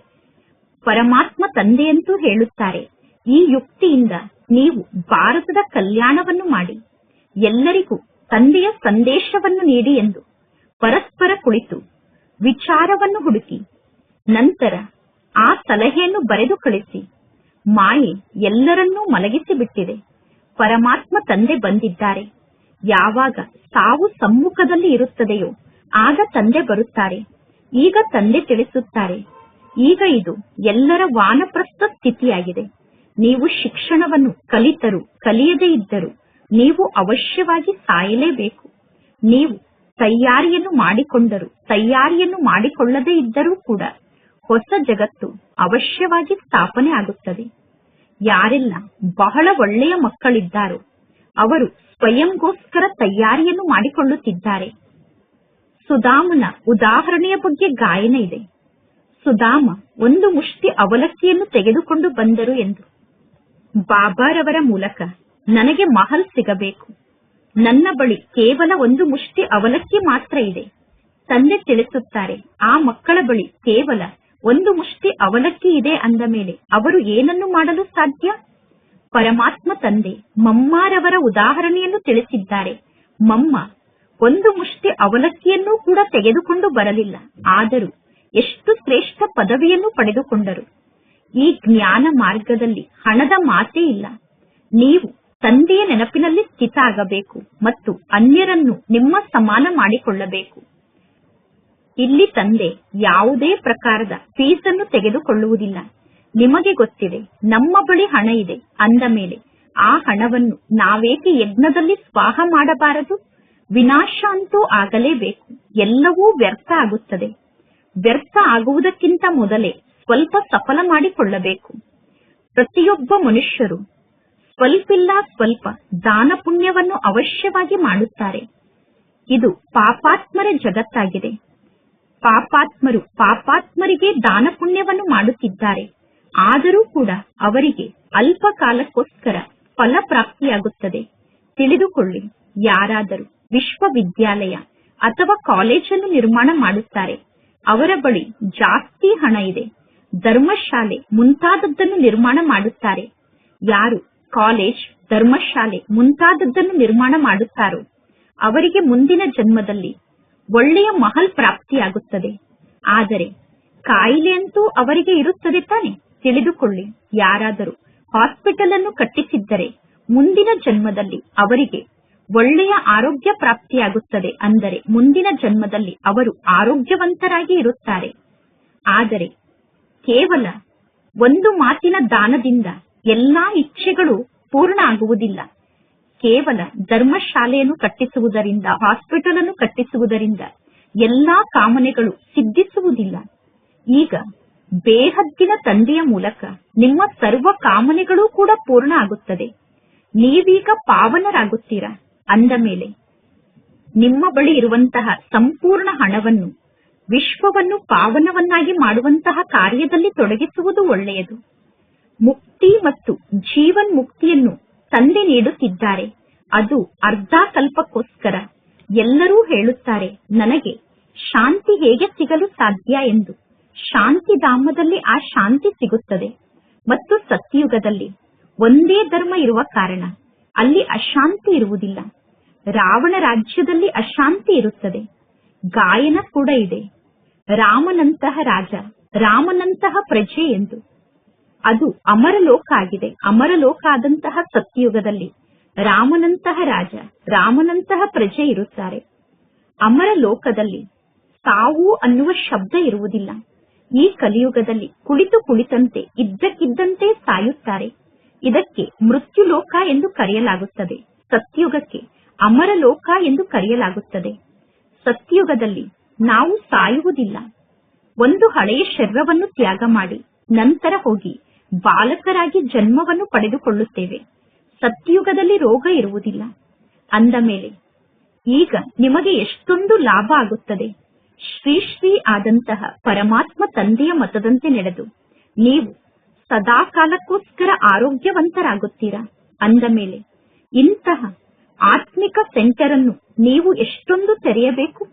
ಪರಮಾತ್ಮ ತಂದೆಯಂತೂ ಹೇಳುತ್ತಾರೆ, ಈ ಯುಕ್ತಿಯಿಂದ ನೀವು ಭಾರತದ ಕಲ್ಯಾಣವನ್ನು ಮಾಡಿ, ಎಲ್ಲರಿಗೂ ತಂದೆಯ ಸಂದೇಶವನ್ನು ನೀಡಿ ಎಂದು. ಪರಸ್ಪರ ಕುಳಿತು ವಿಚಾರವನ್ನು ಹುಡುಕಿ ನಂತರ ಆ ಸಲಹೆಯನ್ನು ಬರೆದು ಕಳಿಸಿ. ಮಾಯೆ ಎಲ್ಲರನ್ನೂ ಮಲಗಿಸಿ ಬಿಟ್ಟಿದೆ. ಪರಮಾತ್ಮ ತಂದೆ ಬಂದಿದ್ದಾರೆ. ಯಾವಾಗ ಸಾವು ಸಮ್ಮುಖದಲ್ಲಿ ಇರುತ್ತದೆಯೋ ಆಗ ತಂದೆ ಬರುತ್ತಾರೆ. ಈಗ ತಂದೆ ತಿಳಿಸುತ್ತಾರೆ, ಈಗ ಇದು ಎಲ್ಲರ ವಾನಪ್ರಸ್ಥ ಸ್ಥಿತಿಯಾಗಿದೆ. ನೀವು ಶಿಕ್ಷಣವನ್ನು ಕಲಿತರೂ ಕಲಿಯದೇ ಇದ್ದರೂ ನೀವು ಅವಶ್ಯವಾಗಿ ಸಾಯಲೇಬೇಕು. ನೀವು ತಯಾರಿಯನ್ನು ಮಾಡಿಕೊಂಡರೂ ತಯಾರಿಯನ್ನು ಮಾಡಿಕೊಳ್ಳದೇ ಇದ್ದರೂ ಕೂಡ ಹೊಸ ಜಗತ್ತು ಅವಶ್ಯವಾಗಿ ಸ್ಥಾಪನೆ ಆಗುತ್ತದೆ. ಯಾರೆಲ್ಲ ಬಹಳ ಒಳ್ಳೆಯ ಮಕ್ಕಳಿದ್ದಾರೋ ಅವರು ಸ್ವಯಂಗೋಸ್ಕರ ತಯಾರಿಯನ್ನು ಮಾಡಿಕೊಳ್ಳುತ್ತಿದ್ದಾರೆ. ಸುಧಾಮನ ಉದಾಹರಣೆಯ ಬಗ್ಗೆ ಗಾಯನ ಇದೆ. ಸುಧಾಮ ಒಂದು ಮುಷ್ಟಿ ಅವಲಕ್ಕಿಯನ್ನು ತೆಗೆದುಕೊಂಡು ಬಂದರು ಎಂದು. ಬಾಬಾರವರ ಮೂಲಕ ನನಗೆ ಮಹಲ್ ಸಿಗಬೇಕು. ನನ್ನ ಬಳಿ ಕೇವಲ ಒಂದು ಮುಷ್ಟಿ ಅವಲಕ್ಕಿ ಮಾತ್ರ ಇದೆ. ತಂದೆ ತಿಳಿಸುತ್ತಾರೆ, ಆ ಮಕ್ಕಳ ಬಳಿ ಕೇವಲ ಒಂದು ಮುಷ್ಟಿ ಅವಲಕ್ಕಿ ಇದೆ ಅಂದ ಮೇಲೆ ಅವರು ಏನನ್ನು ಮಾಡಲು ಸಾಧ್ಯ? ಪರಮಾತ್ಮ ತಂದೆ ಮಮ್ಮಾರವರ ಉದಾಹರಣೆಯನ್ನು ತಿಳಿಸಿದ್ದಾರೆ. ಮಮ್ಮ ಒಂದು ಮುಷ್ಟಿ ಅವಲಕ್ಕಿಯನ್ನೂ ಕೂಡ ತೆಗೆದುಕೊಂಡು ಬರಲಿಲ್ಲ. ಆದರೂ ಎಷ್ಟು ಶ್ರೇಷ್ಠ ಪದವಿಯನ್ನು ಪಡೆದುಕೊಂಡರು. ಈ ಜ್ಞಾನ ಮಾರ್ಗದಲ್ಲಿ ಹಣದ ಮಾತೇ ಇಲ್ಲ. ನೀವು ತಂದೆಯ ನೆನಪಿನಲ್ಲಿ ಸ್ಥಿತ ಆಗಬೇಕು ಮತ್ತು ಅನ್ಯರನ್ನು ನಿಮ್ಮ ಸಮಾನ ಮಾಡಿಕೊಳ್ಳಬೇಕು. ಇಲ್ಲಿ ತಂದೆ ಯಾವುದೇ ಪ್ರಕಾರದ ಫೀಸನ್ನು ತೆಗೆದುಕೊಳ್ಳುವುದಿಲ್ಲ. ನಿಮಗೆ ಗೊತ್ತಿದೆ ನಮ್ಮ ಬಳಿ ಹಣ ಇದೆ ಅಂದ ಮೇಲೆ ಆ ಹಣವನ್ನು ನಾವೇಕೆ ಯಜ್ಞದಲ್ಲಿ ಸ್ವಾಹ ಮಾಡಬಾರದು? ವಿನಾಶ ಅಂತೂ ಆಗಲೇಬೇಕು. ಎಲ್ಲವೂ ವ್ಯರ್ಥ ಆಗುತ್ತದೆ. ವ್ಯರ್ಥ ಆಗುವುದಕ್ಕಿಂತ ಮೊದಲೇ ಸ್ವಲ್ಪ ಸಫಲ ಮಾಡಿಕೊಳ್ಳಬೇಕು. ಪ್ರತಿಯೊಬ್ಬ ಮನುಷ್ಯರು ಸ್ವಲ್ಪಿಲ್ಲ ಸ್ವಲ್ಪ ದಾನ ಪುಣ್ಯವನ್ನು ಅವಶ್ಯವಾಗಿ ಮಾಡುತ್ತಾರೆ. ಇದು ಪಾಪಾತ್ಮರ ಜಗತ್ತಾಗಿದೆ. ಪಾಪಾತ್ಮರು ಪಾಪಾತ್ಮರಿಗೆ ದಾನ ಪುಣ್ಯವನ್ನು ಮಾಡುತ್ತಿದ್ದಾರೆ. ಆದರೂ ಕೂಡ ಅವರಿಗೆ ಅಲ್ಪ ಕಾಲಕ್ಕೋಸ್ಕರ ಫಲ ಪ್ರಾಪ್ತಿಯಾಗುತ್ತದೆ. ತಿಳಿದುಕೊಳ್ಳಿ, ಯಾರಾದರೂ ವಿಶ್ವವಿದ್ಯಾಲಯ ಅಥವಾ ಕಾಲೇಜನ್ನು ನಿರ್ಮಾಣ ಮಾಡುತ್ತಾರೆ, ಅವರ ಬಳಿ ಜಾಸ್ತಿ ಹಣ ಇದೆ. ಧರ್ಮಶಾಲೆ ಮುಂತಾದದ್ದನ್ನು ನಿರ್ಮಾಣ ಮಾಡುತ್ತಾರೆ. ಯಾರು ಕಾಲೇಜ್, ಧರ್ಮಶಾಲೆ ಮುಂತಾದದ್ದನ್ನು ನಿರ್ಮಾಣ ಮಾಡುತ್ತಾರೋ ಅವರಿಗೆ ಮುಂದಿನ ಜನ್ಮದಲ್ಲಿ ಒಳ್ಳೆಯ ಮಹಲ್ ಪ್ರಾಪ್ತಿಯಾಗುತ್ತದೆ. ಆದರೆ ಕಾಯಿಲೆ ಅಂತೂ ಅವರಿಗೆ ಇರುತ್ತದೆ ತಾನೆ. ತಿಳಿದುಕೊಳ್ಳಿ, ಯಾರಾದರೂ ಹಾಸ್ಪಿಟಲ್ ಅನ್ನು ಕಟ್ಟಿಸಿದ್ದರೆ ಮುಂದಿನ ಜನ್ಮದಲ್ಲಿ ಅವರಿಗೆ ಒಳ್ಳೆಯ ಆರೋಗ್ಯ ಪ್ರಾಪ್ತಿಯಾಗುತ್ತದೆ. ಅಂದರೆ ಮುಂದಿನ ಜನ್ಮದಲ್ಲಿ ಅವರು ಆರೋಗ್ಯವಂತರಾಗಿ ಇರುತ್ತಾರೆ. ಆದರೆ ಕೇವಲ ಒಂದು ಮಾತಿನ ದಾನದಿಂದ ಎಲ್ಲಾ ಇಚ್ಛೆಗಳು ಪೂರ್ಣ ಆಗುವುದಿಲ್ಲ. ಕೇವಲ ಧರ್ಮಶಾಲೆಯನ್ನು ಕಟ್ಟಿಸುವುದರಿಂದ, ಹಾಸ್ಪಿಟಲ್ ಅನ್ನು ಕಟ್ಟಿಸುವುದರಿಂದ ಎಲ್ಲಾ ಕಾಮನೆಗಳು ಸಿದ್ಧಿಸುವುದಿಲ್ಲ. ಈಗ ಬೇಹದ್ದಿನ ತಂದೆಯ ಮೂಲಕ ನಿಮ್ಮ ಸರ್ವ ಕಾಮನೆಗಳೂ ಕೂಡ ಪೂರ್ಣ ಆಗುತ್ತದೆ. ನೀವೀಗ ಪಾವನರಾಗುತ್ತೀರಾ. ಅಂದ ಮೇಲೆ ನಿಮ್ಮ ಬಳಿ ಇರುವಂತಹ ಸಂಪೂರ್ಣ ಹಣವನ್ನು ವಿಶ್ವವನ್ನು ಪಾವನವನ್ನಾಗಿ ಮಾಡುವಂತಹ ಕಾರ್ಯದಲ್ಲಿ ತೊಡಗಿಸುವುದು ಒಳ್ಳೆಯದು. ಮುಕ್ತಿ ಮತ್ತು ಜೀವನ್ ಮುಕ್ತಿಯನ್ನು ತಂದೆ ನೀಡುತ್ತಿದ್ದಾರೆ. ಅದು ಅರ್ಧ ಕಲ್ಪಕ್ಕೋಸ್ಕರ. ಎಲ್ಲರೂ ಹೇಳುತ್ತಾರೆ, ನನಗೆ ಶಾಂತಿ ಹೇಗೆ ಸಿಗಲು ಸಾಧ್ಯ ಎಂದು. ಶಾಂತಿಧಾಮದಲ್ಲಿ ಆ ಶಾಂತಿ ಸಿಗುತ್ತದೆ. ಮತ್ತು ಸತ್ಯಯುಗದಲ್ಲಿ ಒಂದೇ ಧರ್ಮ ಇರುವ ಕಾರಣ ಅಲ್ಲಿ ಅಶಾಂತಿ ಇರುವುದಿಲ್ಲ. ರಾವಣ ರಾಜ್ಯದಲ್ಲಿ ಅಶಾಂತಿ ಇರುತ್ತದೆ. ಗಾಯನ ಕೂಡ ಇದೆ, ರಾಮನಂತಹ ರಾಜ, ರಾಮನಂತಹ ಪ್ರಜೆ ಎಂದು. ಅದು ಅಮರಲೋಕ ಆಗಿದೆ. ಅಮರಲೋಕ ಆದಂತಹ ಸತ್ಯಯುಗದಲ್ಲಿ ರಾಮನಂತಹ ರಾಜ, ರಾಮನಂತಹ ಪ್ರಜೆ ಇರುತ್ತಾರೆ. ಅಮರ ಲೋಕದಲ್ಲಿ ಸಾವು ಅನ್ನುವ ಶಬ್ದ ಇರುವುದಿಲ್ಲ. ಈ ಕಲಿಯುಗದಲ್ಲಿ ಕುಳಿತು ಕುಳಿತಂತೆ ಇದ್ದಕ್ಕಿದ್ದಂತೆ ಸಾಯುತ್ತಾರೆ. ಇದಕ್ಕೆ ಮೃತ್ಯುಲೋಕ ಎಂದು ಕರೆಯಲಾಗುತ್ತದೆ. ಸತ್ಯುಗಕ್ಕೆ ಅಮರಲೋಕ ಎಂದು ಕರೆಯಲಾಗುತ್ತದೆ. ಸತ್ಯುಗದಲ್ಲಿ ನಾವು ಸಾಯುವುದಿಲ್ಲ. ಒಂದು ಹಳೆಯ ಶರೀರವನ್ನು ತ್ಯಾಗ ಮಾಡಿ ನಂತರ ಹೋಗಿ ಬಾಲಕರಾಗಿ ಜನ್ಮವನ್ನು ಪಡೆದುಕೊಳ್ಳುತ್ತೇವೆ. ಸತ್ಯುಗದಲ್ಲಿ ರೋಗ ಇರುವುದಿಲ್ಲ. ಅಂದ ಮೇಲೆ ಈಗ ನಿಮಗೆ ಎಷ್ಟೊಂದು ಲಾಭ ಆಗುತ್ತದೆ. ಶ್ರೀ ಶ್ರೀ ಆದಂತಹ ಪರಮಾತ್ಮ ತಂದೆಯ ಮತದಂತೆ ನಡೆದು ನೀವು ಸದಾ ಕಾಲಕ್ಕೋಸ್ಕರ ಆರೋಗ್ಯವಂತರಾಗುತ್ತೀರಾ. ಅಂದ ಮೇಲೆ ಇಂತಹ ಆತ್ಮಿಕ ಸೆಂಟರ್ ಅನ್ನು ನೀವು ಎಷ್ಟೊಂದು ತೆರೆಯಬೇಕು.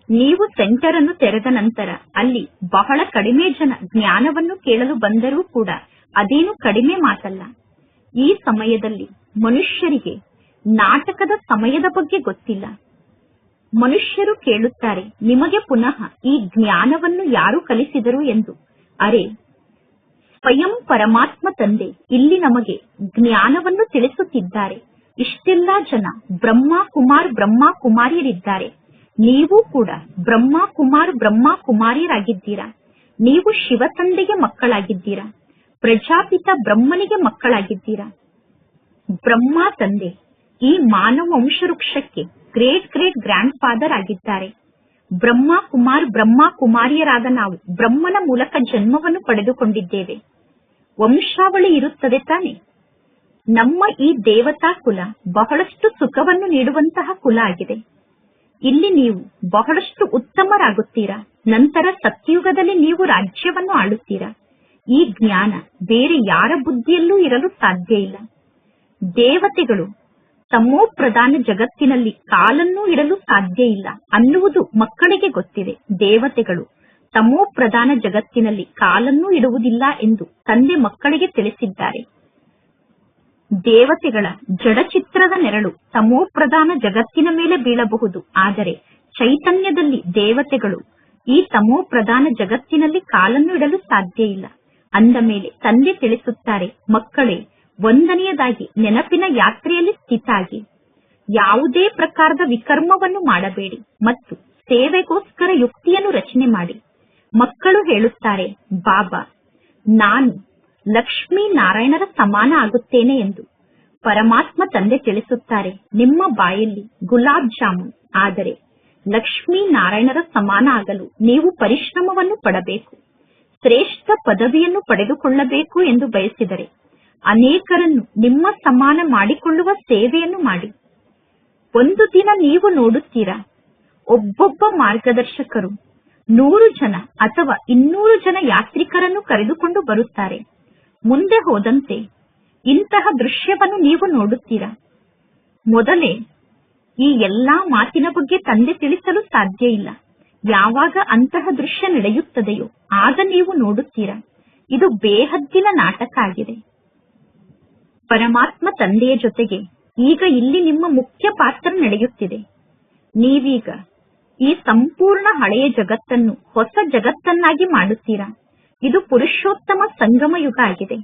ನೀವು ಸೆಂಟರ್ ಅನ್ನು ತೆರೆದ ನಂತರ ಅಲ್ಲಿ ಬಹಳ ಕಡಿಮೆ ಜನ ಜ್ಞಾನವನ್ನು ಕೇಳಲು ಬಂದರೂ ಕೂಡ ಅದೇನು ಕಡಿಮೆ ಮಾತಲ್ಲ. ಈ ಸಮಯದಲ್ಲಿ ಮನುಷ್ಯರಿಗೆ ನಾಟಕದ ಸಮಯದ ಬಗ್ಗೆ ಗೊತ್ತಿಲ್ಲ. ಮನುಷ್ಯರು ಕೇಳುತ್ತಾರೆ, ನಿಮಗೆ ಪುನಃ ಈ ಜ್ಞಾನವನ್ನು ಯಾರು ಕಲಿಸಿದರು ಎಂದು. ಅರೆ, ಸ್ವಯಂ ಪರಮಾತ್ಮ ತಂದೆ ಇಲ್ಲಿ ನಮಗೆ ಜ್ಞಾನವನ್ನು ತಿಳಿಸುತ್ತಿದ್ದಾರೆ. ಇಷ್ಟೆಲ್ಲ ಜನ ಬ್ರಹ್ಮ ಕುಮಾರ್ ಬ್ರಹ್ಮ ಕುಮಾರಿಯರಿದ್ದಾರೆ. ನೀವು ಕೂಡ ಬ್ರಹ್ಮ ಕುಮಾರ್ ಬ್ರಹ್ಮ ಕುಮಾರಿಯರಾಗಿದ್ದೀರಾ. ನೀವು ಶಿವ ತಂದೆಗೆ ಮಕ್ಕಳಾಗಿದ್ದೀರಾ. ಪ್ರಜಾಪಿತ ಬ್ರಹ್ಮನಿಗೆ ಮಕ್ಕಳಾಗಿದ್ದೀರಾ. ಬ್ರಹ್ಮ ತಂದೆ ಈ ಮಾನವ ವಂಶವೃಕ್ಷಕ್ಕೆ ಗ್ರೇಟ್ ಗ್ರೇಟ್ ಗ್ರ್ಯಾಂಡ್ ಫಾದರ್ ಆಗಿದ್ದಾರೆ. ಬ್ರಹ್ಮ ಕುಮಾರ್ ಬ್ರಹ್ಮ ಕುಮಾರಿಯರಾದ ನಾವು ಬ್ರಹ್ಮನ ಮೂಲಕ ಜನ್ಮವನ್ನು ಪಡೆದುಕೊಂಡಿದ್ದೇವೆ. ವಂಶಾವಳಿ ಇರುತ್ತದೆ ತಾನೆ. ನಮ್ಮ ಈ ದೇವತಾ ಕುಲ ಬಹಳಷ್ಟು ಸುಖವನ್ನು ನೀಡುವಂತಹ ಕುಲ ಆಗಿದೆ. ಇಲ್ಲಿ ನೀವು ಬಹಳಷ್ಟು ಉತ್ತಮರಾಗುತ್ತೀರಾ. ನಂತರ ಸತ್ಯಯುಗದಲ್ಲಿ ನೀವು ರಾಜ್ಯವನ್ನು ಆಳುತ್ತೀರಾ. ಈ ಜ್ಞಾನ ಬೇರೆ ಯಾರ ಬುದ್ಧಿಯಲ್ಲೂ ಇರಲು ಸಾಧ್ಯ ಇಲ್ಲ. ದೇವತೆಗಳು ತಮೋ ಪ್ರಧಾನ ಜಗತ್ತಿನಲ್ಲಿ ಕಾಲನ್ನೂ ಇಡಲು ಸಾಧ್ಯ ಇಲ್ಲ ಅನ್ನುವುದು ಮಕ್ಕಳಿಗೆ ಗೊತ್ತಿದೆ. ದೇವತೆಗಳು ತಮೋ ಪ್ರಧಾನ ಜಗತ್ತಿನಲ್ಲಿ ಕಾಲನ್ನೂ ಇಡುವುದಿಲ್ಲ ಎಂದು ತಂದೆ ಮಕ್ಕಳಿಗೆ ತಿಳಿಸಿದ್ದಾರೆ. ದೇವತೆಗಳ ಜಡಚಿತ್ರದ ನೆರಳು ತಮೋ ಪ್ರಧಾನ ಜಗತ್ತಿನ ಮೇಲೆ ಬೀಳಬಹುದು. ಆದರೆ ಚೈತನ್ಯದಲ್ಲಿ ದೇವತೆಗಳು ಈ ತಮೋ ಪ್ರಧಾನ ಜಗತ್ತಿನಲ್ಲಿ ಕಾಲನ್ನು ಇಡಲು ಸಾಧ್ಯ ಇಲ್ಲ. ಅಂದ ಮೇಲೆ ತಂದೆ ತಿಳಿಸುತ್ತಾರೆ, ಮಕ್ಕಳೇ, ಒಂದನೆಯದಾಗಿ ನೆನಪಿನ ಯಾತ್ರೆಯಲ್ಲಿ ಸ್ಥಿತಾಗಿ ಯಾವುದೇ ಪ್ರಕಾರದ ವಿಕರ್ಮವನ್ನು ಮಾಡಬೇಡಿ ಮತ್ತು ಸೇವೆಗೋಸ್ಕರ ಯುಕ್ತಿಯನ್ನು ರಚನೆ ಮಾಡಿ. ಮಕ್ಕಳು ಹೇಳುತ್ತಾರೆ, ಬಾಬಾ, ನಾನು ಲಕ್ಷ್ಮೀ ನಾರಾಯಣರ ಸಮಾನ ಆಗುತ್ತೇನೆ ಎಂದು ಪರಮಾತ್ಮ ತಂದೆ ತಿಳಿಸುತ್ತಾರೆ. ನಿಮ್ಮ ಬಾಯಲ್ಲಿ ಗುಲಾಬ್ ಜಾಮೂನ್, ಆದರೆ ಲಕ್ಷ್ಮೀ ನಾರಾಯಣರ ಸಮಾನ ಆಗಲು ನೀವು ಪರಿಶ್ರಮವನ್ನು ಪಡಬೇಕು. ಶ್ರೇಷ್ಠ ಪದವಿಯನ್ನು ಪಡೆದುಕೊಳ್ಳಬೇಕು ಎಂದು ಬಯಸಿದರೆ ಅನೇಕರನ್ನು ನಿಮ್ಮ ಸಮಾನ ಮಾಡಿಕೊಳ್ಳುವ ಸೇವೆಯನ್ನು ಮಾಡಿ. ಒಂದು ದಿನ ನೀವು ನೋಡುತ್ತೀರಾ, ಒಬ್ಬೊಬ್ಬ ಮಾರ್ಗದರ್ಶಕರು 100 ಜನ ಅಥವಾ 200 ಜನ ಯಾತ್ರಿಕರನ್ನು ಕರೆದುಕೊಂಡು ಬರುತ್ತಾರೆ. ಮುಂದೆ ಹೋದಂತೆ ಇಂತಹ ದೃಶ್ಯವನ್ನು ನೀವು ನೋಡುತ್ತೀರಾ. ಮೊದಲೇ ಈ ಎಲ್ಲಾ ಮಾತಿನ ಬಗ್ಗೆ ತಂದೆ ತಿಳಿಸಲು ಸಾಧ್ಯ ಇಲ್ಲ. ಯಾವಾಗ ಅಂತಹ ದೃಶ್ಯ ನಡೆಯುತ್ತದೆಯೋ ಆಗ ನೀವು ನೋಡುತ್ತೀರಾ. ಇದು ಬೇಹದ್ದಿನ ನಾಟಕ ಆಗಿದೆ. ಪರಮಾತ್ಮ ತಂದೆಯ ಜೊತೆಗೆ ಈಗ ಇಲ್ಲಿ ನಿಮ್ಮ ಮುಖ್ಯ ಪಾತ್ರ ನಡೆಯುತ್ತಿದೆ. ನೀವೀಗ ಈ ಸಂಪೂರ್ಣ ಹಳೆಯ ಜಗತ್ತನ್ನು ಹೊಸ ಜಗತ್ತನ್ನಾಗಿ ಮಾಡುತ್ತೀರಾ. ಇದು ಪುರುಷೋತ್ತಮ ಸಂಗಮ ಯುಗ ಆಗಿದೆ.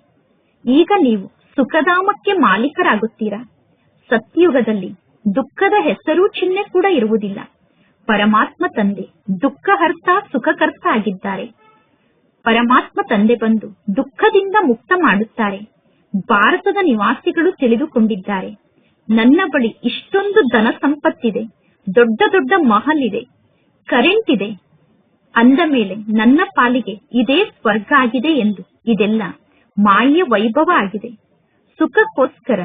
ಈಗ ನೀವು ಸುಖಧಾಮಕ್ಕೆ ಮಾಲೀಕರಾಗುತ್ತೀರಾ. ಸತ್ಯಯುಗದಲ್ಲಿ ದುಃಖದ ಹೆಸರು ಚಿಹ್ನೆ ಕೂಡ ಇರುವುದಿಲ್ಲ. ಪರಮಾತ್ಮ ತಂದೆ ದುಃಖಹರ್ತ ಸುಖಕರ್ತ ಆಗಿದ್ದಾರೆ. ಪರಮಾತ್ಮ ತಂದೆ ಬಂದು ದುಃಖದಿಂದ ಮುಕ್ತ ಮಾಡುತ್ತಾರೆ. ಭಾರತದ ನಿವಾಸಿಗಳು ತಿಳಿದುಕೊಂಡಿದ್ದಾರೆ, ನನ್ನ ಬಳಿ ಇಷ್ಟೊಂದು ಧನ ಸಂಪತ್ತಿದೆ, ದೊಡ್ಡ ದೊಡ್ಡ ಮಹಲ್ ಇದೆ, ಕರೆಂಟ್ ಇದೆ, ಅಂದ ಮೇಲೆ ನನ್ನ ಪಾಲಿಗೆ ಇದೇ ಸ್ವರ್ಗ ಆಗಿದೆ ಎಂದು. ಇದೆಲ್ಲ ಮಾಯೆಯ ವೈಭವ ಆಗಿದೆ. ಸುಖಕ್ಕೋಸ್ಕರ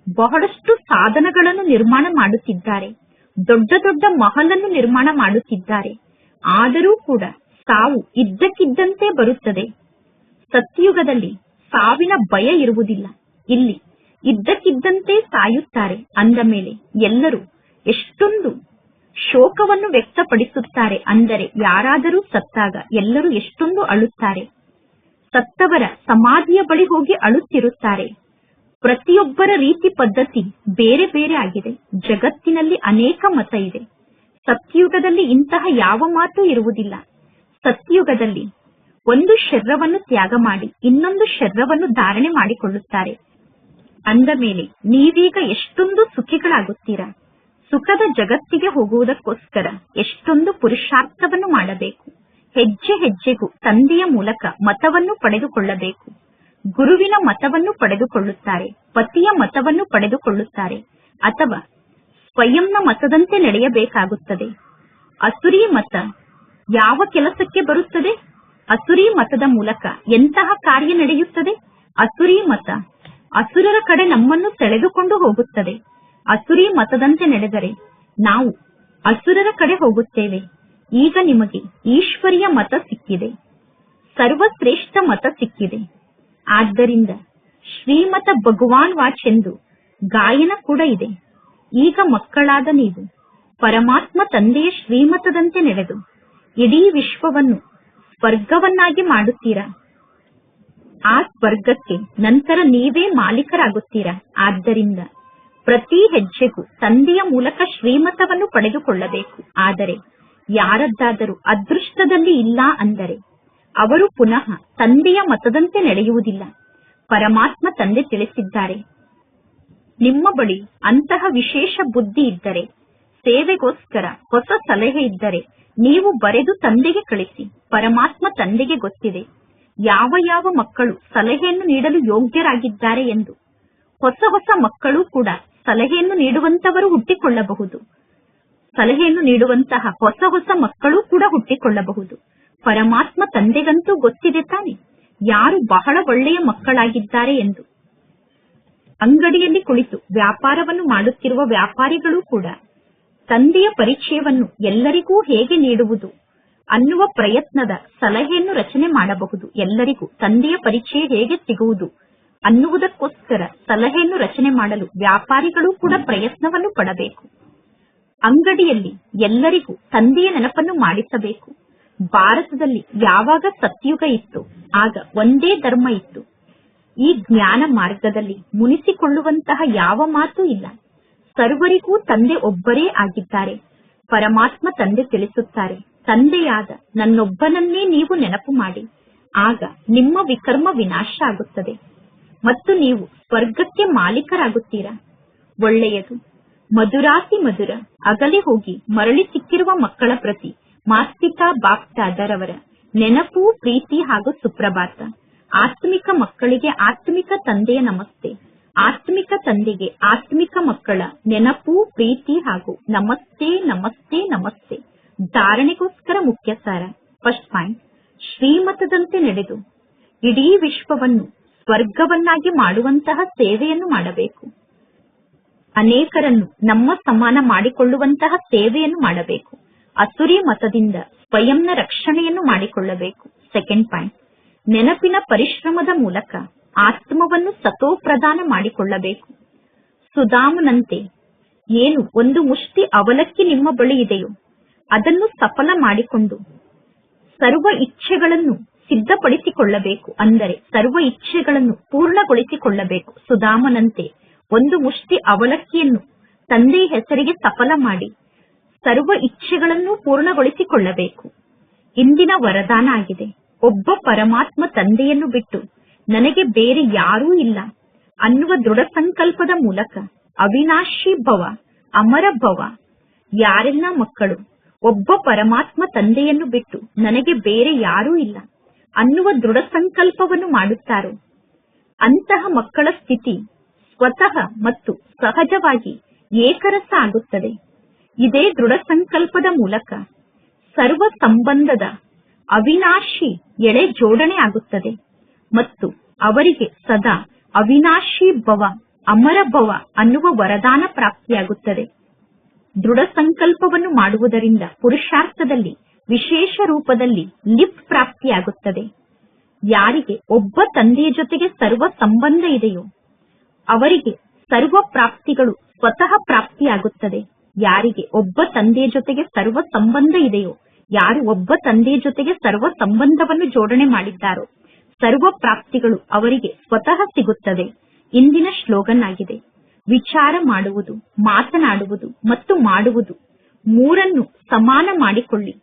ಬಹಳಷ್ಟು ಸಾಧನಗಳನ್ನು ನಿರ್ಮಾಣ ಮಾಡುತ್ತಿದ್ದಾರೆ, ದೊಡ್ಡ ದೊಡ್ಡ ಮಹಲನ್ನು ನಿರ್ಮಾಣ ಮಾಡುತ್ತಿದ್ದಾರೆ. ಆದರೂ ಕೂಡ ಸಾವು ಇದ್ದಕ್ಕಿದ್ದಂತೆ ಬರುತ್ತದೆ. ಸತ್ಯಯುಗದಲ್ಲಿ ಸಾವಿನ ಭಯ ಇರುವುದಿಲ್ಲ. ಇಲ್ಲಿ ಇದ್ದಕ್ಕಿದ್ದಂತೆ ಸಾಯುತ್ತಾರೆ. ಅಂದ ಮೇಲೆ ಎಲ್ಲರೂ ಎಷ್ಟೊಂದು ಶೋಕವನ್ನು ವ್ಯಕ್ತಪಡಿಸುತ್ತಾರೆ. ಅಂದರೆ ಯಾರಾದರೂ ಸತ್ತಾಗ ಎಲ್ಲರೂ ಎಷ್ಟೊಂದು ಅಳುತ್ತಾರೆ. ಸತ್ತವರ ಸಮಾಧಿಯ ಬಳಿ ಹೋಗಿ ಅಳುತ್ತಿರುತ್ತಾರೆ. ಪ್ರತಿಯೊಬ್ಬರ ರೀತಿ ಪದ್ಧತಿ ಬೇರೆ ಬೇರೆ ಆಗಿದೆ. ಜಗತ್ತಿನಲ್ಲಿ ಅನೇಕ ಮತ ಇದೆ. ಸತ್ಯಯುಗದಲ್ಲಿ ಇಂತಹ ಯಾವ ಮಾತು ಇರುವುದಿಲ್ಲ. ಸತ್ಯಯುಗದಲ್ಲಿ ಒಂದು ಶರೀರವನ್ನು ತ್ಯಾಗ ಮಾಡಿ ಇನ್ನೊಂದು ಶರೀರವನ್ನು ಧಾರಣೆ ಮಾಡಿಕೊಳ್ಳುತ್ತಾರೆ. ಅಂದ ಮೇಲೆ ನೀವೀಗ ಎಷ್ಟೊಂದು ಸುಖಿಗಳಾಗುತ್ತೀರಾ. ಸುಖದ ಜಗತ್ತಿಗೆ ಹೋಗುವುದಕ್ಕೋಸ್ಕರ ಎಷ್ಟೊಂದು ಪುರುಷಾರ್ಥವನ್ನು ಮಾಡಬೇಕು. ಹೆಜ್ಜೆ ಹೆಜ್ಜೆಗೂ ತಂದೆಯ ಮೂಲಕ ಮತವನ್ನು ಪಡೆದುಕೊಳ್ಳಬೇಕು. ಗುರುವಿನ ಮತವನ್ನು ಪಡೆದುಕೊಳ್ಳುತ್ತಾರೆ, ಪತಿಯ ಮತವನ್ನು ಪಡೆದುಕೊಳ್ಳುತ್ತಾರೆ, ಅಥವಾ ಸ್ವಯಂನ ಮತದಂತೆ ನಡೆಯಬೇಕಾಗುತ್ತದೆ. ಅಸುರಿ ಮತ ಯಾವ ಕೆಲಸಕ್ಕೆ ಬರುತ್ತದೆ? ಅಸುರಿ ಮತದ ಮೂಲಕ ಎಂತಹ ಕಾರ್ಯ ನಡೆಯುತ್ತದೆ? ಅಸುರಿ ಮತ ಅಸುರರ ಕಡೆ ನಮ್ಮನ್ನು ಸೆಳೆದುಕೊಂಡು ಹೋಗುತ್ತದೆ. ಅಸುರಿ ಮತದಂತೆ ನಡೆದರೆ ನಾವು ಅಸುರರ ಕಡೆ ಹೋಗುತ್ತೇವೆ. ಈಗ ನಿಮಗೆ ಈಶ್ವರಿಯ ಮತ ಸಿಕ್ಕಿದೆ, ಸರ್ವಶ್ರೇಷ್ಠ ಮತ ಸಿಕ್ಕಿದೆ. ಆದ್ದರಿಂದ ಶ್ರೀಮತ ಭಗವಾನ್ ವಾಚ್ ಎಂದು ಗಾಯನ ಕೂಡ ಇದೆ. ಈಗ ಮಕ್ಕಳಾದ ನೀವು ಪರಮಾತ್ಮ ತಂದೆಯ ಶ್ರೀಮತದಂತೆ ನಡೆದು ಇಡೀ ವಿಶ್ವವನ್ನು ಸ್ವರ್ಗವನ್ನಾಗಿ ಮಾಡುತ್ತೀರಾ. ಆ ಸ್ವರ್ಗಕ್ಕೆ ನಂತರ ನೀವೇ ಮಾಲೀಕರಾಗುತ್ತೀರಾ. ಆದ್ದರಿಂದ ಪ್ರತಿ ಹೆಜ್ಜೆಗೂ ತಂದೆಯ ಮೂಲಕ ಶ್ರೀಮತವನ್ನು ಪಡೆದುಕೊಳ್ಳಬೇಕು. ಆದರೆ ಯಾರದ್ದಾದರೂ ಅದೃಷ್ಟದಲ್ಲಿ ಇಲ್ಲ ಅಂದರೆ ಅವರು ಪುನಃ ತಂದೆಯ ಮತದಂತೆ ನಡೆಯುವುದಿಲ್ಲ. ಪರಮಾತ್ಮ ತಂದೆ ತಿಳಿಸಿದ್ದಾರೆ, ನಿಮ್ಮ ಬಳಿ ಅಂತಹ ವಿಶೇಷ ಬುದ್ಧಿ ಇದ್ದರೆ, ಸೇವೆಗೋಸ್ಕರ ಹೊಸ ಸಲಹೆ ಇದ್ದರೆ ನೀವು ಬರೆದು ತಂದೆಗೆ ಕಳಿಸಿ. ಪರಮಾತ್ಮ ತಂದೆಗೆ ಗೊತ್ತಿದೆ ಯಾವ ಯಾವ ಮಕ್ಕಳು ಸಲಹೆಯನ್ನು ನೀಡಲು ಯೋಗ್ಯರಾಗಿದ್ದಾರೆ ಎಂದು. ಹೊಸ ಹೊಸ ಮಕ್ಕಳು ಕೂಡ ಸಲಹೆಯನ್ನು ನೀಡುವಂತವರು ಹುಟ್ಟಿಕೊಳ್ಳಬಹುದು. ಸಲಹೆಯನ್ನು ನೀಡುವಂತಹ ಹೊಸ ಹೊಸ ಮಕ್ಕಳು ಕೂಡ ಹುಟ್ಟಿಕೊಳ್ಳಬಹುದು. ಪರಮಾತ್ಮ ತಂದೆಗಂತೂ ಗೊತ್ತಿದೆ ತಾನೆ ಯಾರು ಬಹಳ ಒಳ್ಳೆಯ ಮಕ್ಕಳಾಗಿದ್ದಾರೆ ಎಂದು. ಅಂಗಡಿಯಲ್ಲಿ ಕುಳಿತು ವ್ಯಾಪಾರವನ್ನು ಮಾಡುತ್ತಿರುವ ವ್ಯಾಪಾರಿಗಳು ಕೂಡ ತಂದೆಯ ಪರಿಚಯವನ್ನು ಎಲ್ಲರಿಗೂ ಹೇಗೆ ನೀಡುವುದು ಅನ್ನುವ ಪ್ರಯತ್ನದ ಸಲಹೆಯನ್ನು ರಚನೆ ಮಾಡಬಹುದು. ಎಲ್ಲರಿಗೂ ತಂದೆಯ ಪರಿಚಯ ಹೇಗೆ ಸಿಗುವುದು ಅನ್ನುವುದಕ್ಕೋಸ್ಕರ ಸಲಹೆಯನ್ನು ರಚನೆ ಮಾಡಲು ವ್ಯಾಪಾರಿಗಳು ಕೂಡ ಪ್ರಯತ್ನವನ್ನು ಪಡಬೇಕು. ಅಂಗಡಿಯಲ್ಲಿ ಎಲ್ಲರಿಗೂ ತಂದೆಯ ನೆನಪನ್ನು ಮಾಡಿಸಬೇಕು. ಭಾರತದಲ್ಲಿ ಯಾವಾಗ ಸತ್ಯುಗ ಇತ್ತು ಆಗ ಒಂದೇ ಧರ್ಮ ಇತ್ತು. ಈ ಜ್ಞಾನ ಮಾರ್ಗದಲ್ಲಿ ಮುನಿಸಿಕೊಳ್ಳುವಂತಹ ಯಾವ ಮಾತು ಇಲ್ಲ. ಸರ್ವರಿಗೂ ತಂದೆ ಒಬ್ಬರೇ ಆಗಿದ್ದಾರೆ. ಪರಮಾತ್ಮ ತಂದೆ ತಿಳಿಸುತ್ತಾರೆ, ತಂದೆಯಾದ ನನ್ನೊಬ್ಬನನ್ನೇ ನೀವು ನೆನಪು ಮಾಡಿ, ಆಗ ನಿಮ್ಮ ವಿಕರ್ಮ ವಿನಾಶ ಆಗುತ್ತದೆ ಮತ್ತು ನೀವು ಸ್ವರ್ಗಕ್ಕೆ ಮಾಲೀಕರಾಗುತ್ತೀರಾ. ಒಳ್ಳೆಯದು. ಮಧುರಾತಿ ಮಧುರ ಅಗಲಿ ಹೋಗಿ ಮರಳಿ ಸಿಕ್ಕಿರುವ ಮಕ್ಕಳ ಪ್ರತಿ ಮಾಸ್ಪಿತಾ ಬಾಪ್ದಾದರವರ ನೆನಪು, ಪ್ರೀತಿ ಹಾಗೂ ಸುಪ್ರಭಾತ. ಆತ್ಮಿಕ ಮಕ್ಕಳಿಗೆ ಆತ್ಮಿಕ ತಂದೆಯ ನಮಸ್ತೆ. ಆತ್ಮಿಕ ತಂದೆಗೆ ಆತ್ಮಿಕ ಮಕ್ಕಳ ನೆನಪು, ಪ್ರೀತಿ ಹಾಗೂ ನಮಸ್ತೆ ನಮಸ್ತೆ ನಮಸ್ತೆ. ಧಾರಣೆಗೋಸ್ಕರ ಮುಖ್ಯ ಸಾರ. ಫಸ್ಟ್ ಪಾಯಿಂಟ್, ಶ್ರೀಮತದಂತೆ ನಡೆದು ಇಡೀ ವಿಶ್ವವನ್ನು ಸ್ವರ್ಗವನ್ನಾಗಿ ಮಾಡುವಂತಹ ಸೇವೆಯನ್ನು ಮಾಡಬೇಕು. ಅನೇಕರನ್ನು ನಮ್ಮ ಸಮಾನ ಮಾಡಿಕೊಳ್ಳುವಂತಹ ಸೇವೆಯನ್ನು ಮಾಡಬೇಕು. ಅಸುರಿ ಮತದಿಂದ ಸ್ವಯಂನ ರಕ್ಷಣೆಯನ್ನು ಮಾಡಿಕೊಳ್ಳಬೇಕು. ಸೆಕೆಂಡ್ ಪಾಯಿಂಟ್, ನೆನಪಿನ ಪರಿಶ್ರಮದ ಮೂಲಕ ಆತ್ಮವನ್ನು ಸತೋಪ್ರದಾನ ಮಾಡಿಕೊಳ್ಳಬೇಕು. ಸುಧಾಮನಂತೆ ಏನು ಒಂದು ಮುಷ್ಟಿ ಅವಲಕ್ಕಿ ನಿಮ್ಮ ಬಳಿ ಇದೆಯೋ ಅದನ್ನು ಸಫಲ ಮಾಡಿಕೊಂಡು ಸರ್ವ ಇಚ್ಛೆಗಳನ್ನು ಸಿದ್ಧಪಡಿಸಿಕೊಳ್ಳಬೇಕು. ಅಂದರೆ ಸರ್ವ ಇಚ್ಛೆಗಳನ್ನು ಪೂರ್ಣಗೊಳಿಸಿಕೊಳ್ಳಬೇಕು. ಸುಧಾಮನಂತೆ ಒಂದು ಮುಷ್ಟಿ ಅವಲಕ್ಕಿಯನ್ನು ತಂದೆಯ ಹೆಸರಿಗೆ ಸಫಲ ಮಾಡಿ ಸರ್ವ ಇಚ್ಛೆಗಳನ್ನು ಪೂರ್ಣಗೊಳಿಸಿಕೊಳ್ಳಬೇಕು. ಇಂದಿನ ವರದಾನ ಆಗಿದೆ, ಒಬ್ಬ ಪರಮಾತ್ಮ ತಂದೆಯನ್ನು ಬಿಟ್ಟು ನನಗೆ ಬೇರೆ ಯಾರೂ ಇಲ್ಲ ಅನ್ನುವ ದೃಢ ಸಂಕಲ್ಪದ ಮೂಲಕ ಅವಿನಾಶಿ ಭವ, ಅಮರ ಭವ. ಯಾರೆಲ್ಲ ಮಕ್ಕಳು ಒಬ್ಬ ಪರಮಾತ್ಮ ತಂದೆಯನ್ನು ಬಿಟ್ಟು ನನಗೆ ಬೇರೆ ಯಾರೂ ಇಲ್ಲ ಅನ್ನುವ ದೃಢ ಸಂಕಲ್ಪವನ್ನು ಮಾಡುತ್ತಾರೋ ಅಂತಹ ಮಕ್ಕಳ ಸ್ಥಿತಿ ಸ್ವತಃ ಮತ್ತು ಸಹಜವಾಗಿ ಏಕರಸ ಆಗುತ್ತದೆ. ಇದೇ ದೃಢ ಸಂಕಲ್ಪದ ಮೂಲಕ ಸರ್ವ ಸಂಬಂಧದ ಅವಿನಾಶಿ ಎಳೆ ಜೋಡಣೆ ಆಗುತ್ತದೆ ಮತ್ತು ಅವರಿಗೆ ಸದಾ ಅವಿನಾಶಿ ಭವ, ಅಮರ ಭವ ಅನ್ನುವ ವರದಾನ ಪ್ರಾಪ್ತಿಯಾಗುತ್ತದೆ. ದೃಢ ಸಂಕಲ್ಪವನ್ನು ಮಾಡುವುದರಿಂದ ಪುರುಷಾರ್ಥದಲ್ಲಿ ವಿಶೇಷ ರೂಪದಲ್ಲಿ ಲಿಫ್ಟ್ ಪ್ರಾಪ್ತಿಯಾಗುತ್ತದೆ. ಯಾರಿಗೆ ಒಬ್ಬ ತಂದೆಯ ಜೊತೆಗೆ ಸರ್ವ ಸಂಬಂಧ ಇದೆಯೋ ಅವರಿಗೆ ಸರ್ವ ಪ್ರಾಪ್ತಿಗಳು ಸ್ವತಃ ಪ್ರಾಪ್ತಿಯಾಗುತ್ತದೆ. ಯಾರಿಗೆ ಒಬ್ಬ ತಂದೆಯ ಜೊತೆಗೆ ಸರ್ವ ಸಂಬಂಧ ಇದೆಯೋ, ಯಾರು ಒಬ್ಬ ತಂದೆಯ ಜೊತೆಗೆ ಸರ್ವ ಸಂಬಂಧವನ್ನು ಜೋಡಣೆ ಮಾಡಿದ್ದಾರೋ ಸರ್ವ ಪ್ರಾಪ್ತಿಗಳು ಅವರಿಗೆ ಸ್ವತಃ ಸಿಗುತ್ತದೆ. ಇಂದಿನ ಶ್ಲೋಗನ್ ಆಗಿದೆ, ವಿಚಾರ ಮಾಡುವುದು, ಮಾತನಾಡುವುದು ಮತ್ತು ಮಾಡುವುದು ಮೂರನ್ನು ಸಮಾನ ಮಾಡಿಕೊಳ್ಳಿ,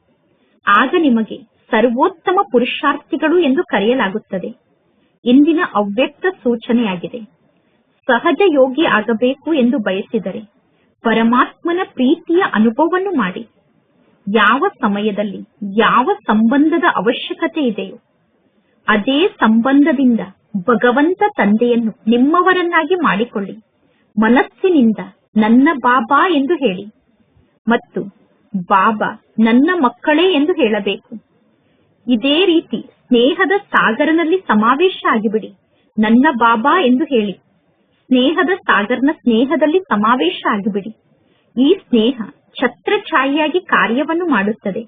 ಆಗ ನಿಮಗೆ ಸರ್ವೋತ್ತಮ ಪುರುಷಾರ್ಥಿಗಳು ಎಂದು ಕರೆಯಲಾಗುತ್ತದೆ. ಇಂದಿನ ಅವ್ಯಕ್ತ ಸೂಚನೆಯಾಗಿದೆ, ಸಹಜ ಯೋಗಿ ಆಗಬೇಕು ಎಂದು ಬಯಸಿದರೆ ಪರಮಾತ್ಮನ ಪ್ರೀತಿಯ ಅನುಭವವನ್ನು ಮಾಡಿ. ಯಾವ ಸಮಯದಲ್ಲಿ ಯಾವ ಸಂಬಂಧದ ಅವಶ್ಯಕತೆ ಇದೆಯೋ ಅದೇ ಸಂಬಂಧದಿಂದ ಭಗವಂತ ತಂದೆಯನ್ನು ನಿಮ್ಮವರನ್ನಾಗಿ ಮಾಡಿಕೊಳ್ಳಿ. ಮನಸ್ಸಿನಿಂದ ನನ್ನ ಬಾಬಾ ಎಂದು ಹೇಳಿ ಮತ್ತು ಬಾಬಾ ನನ್ನ ಮಕ್ಕಳೇ ಎಂದು ಹೇಳಬೇಕು. ಇದೇ ರೀತಿ ಸ್ನೇಹದ ಸಾಗರನಲ್ಲಿ ಸಮಾವೇಶ ಆಗಿಬಿಡಿ. ನನ್ನ ಬಾಬಾ ಎಂದು ಹೇಳಿ ಸ್ನೇಹದ ಸಾಗರನ ಸ್ನೇಹದಲ್ಲಿ ಸಮಾವೇಶ ಆಗಿಬಿಡಿ. ಈ ಸ್ನೇಹ ಛತ್ರಛಾಯೆಯಾಗಿ ಕಾರ್ಯವನ್ನು ಮಾಡುತ್ತದೆ.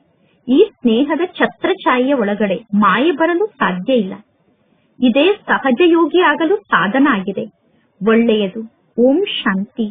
ಈ ಸ್ನೇಹದ ಛತ್ರಛಾಯೆಯ ಒಳಗಡೆ ಮಾಯೆ ಬರಲು ಸಾಧ್ಯ ಇಲ್ಲ. ಇದೇ ಸಹಜ ಯೋಗಿ ಆಗಲು ಸಾಧನ ಆಗಿದೆ. ಒಳ್ಳೆಯದು. ಓಂ ಶಾಂತಿ.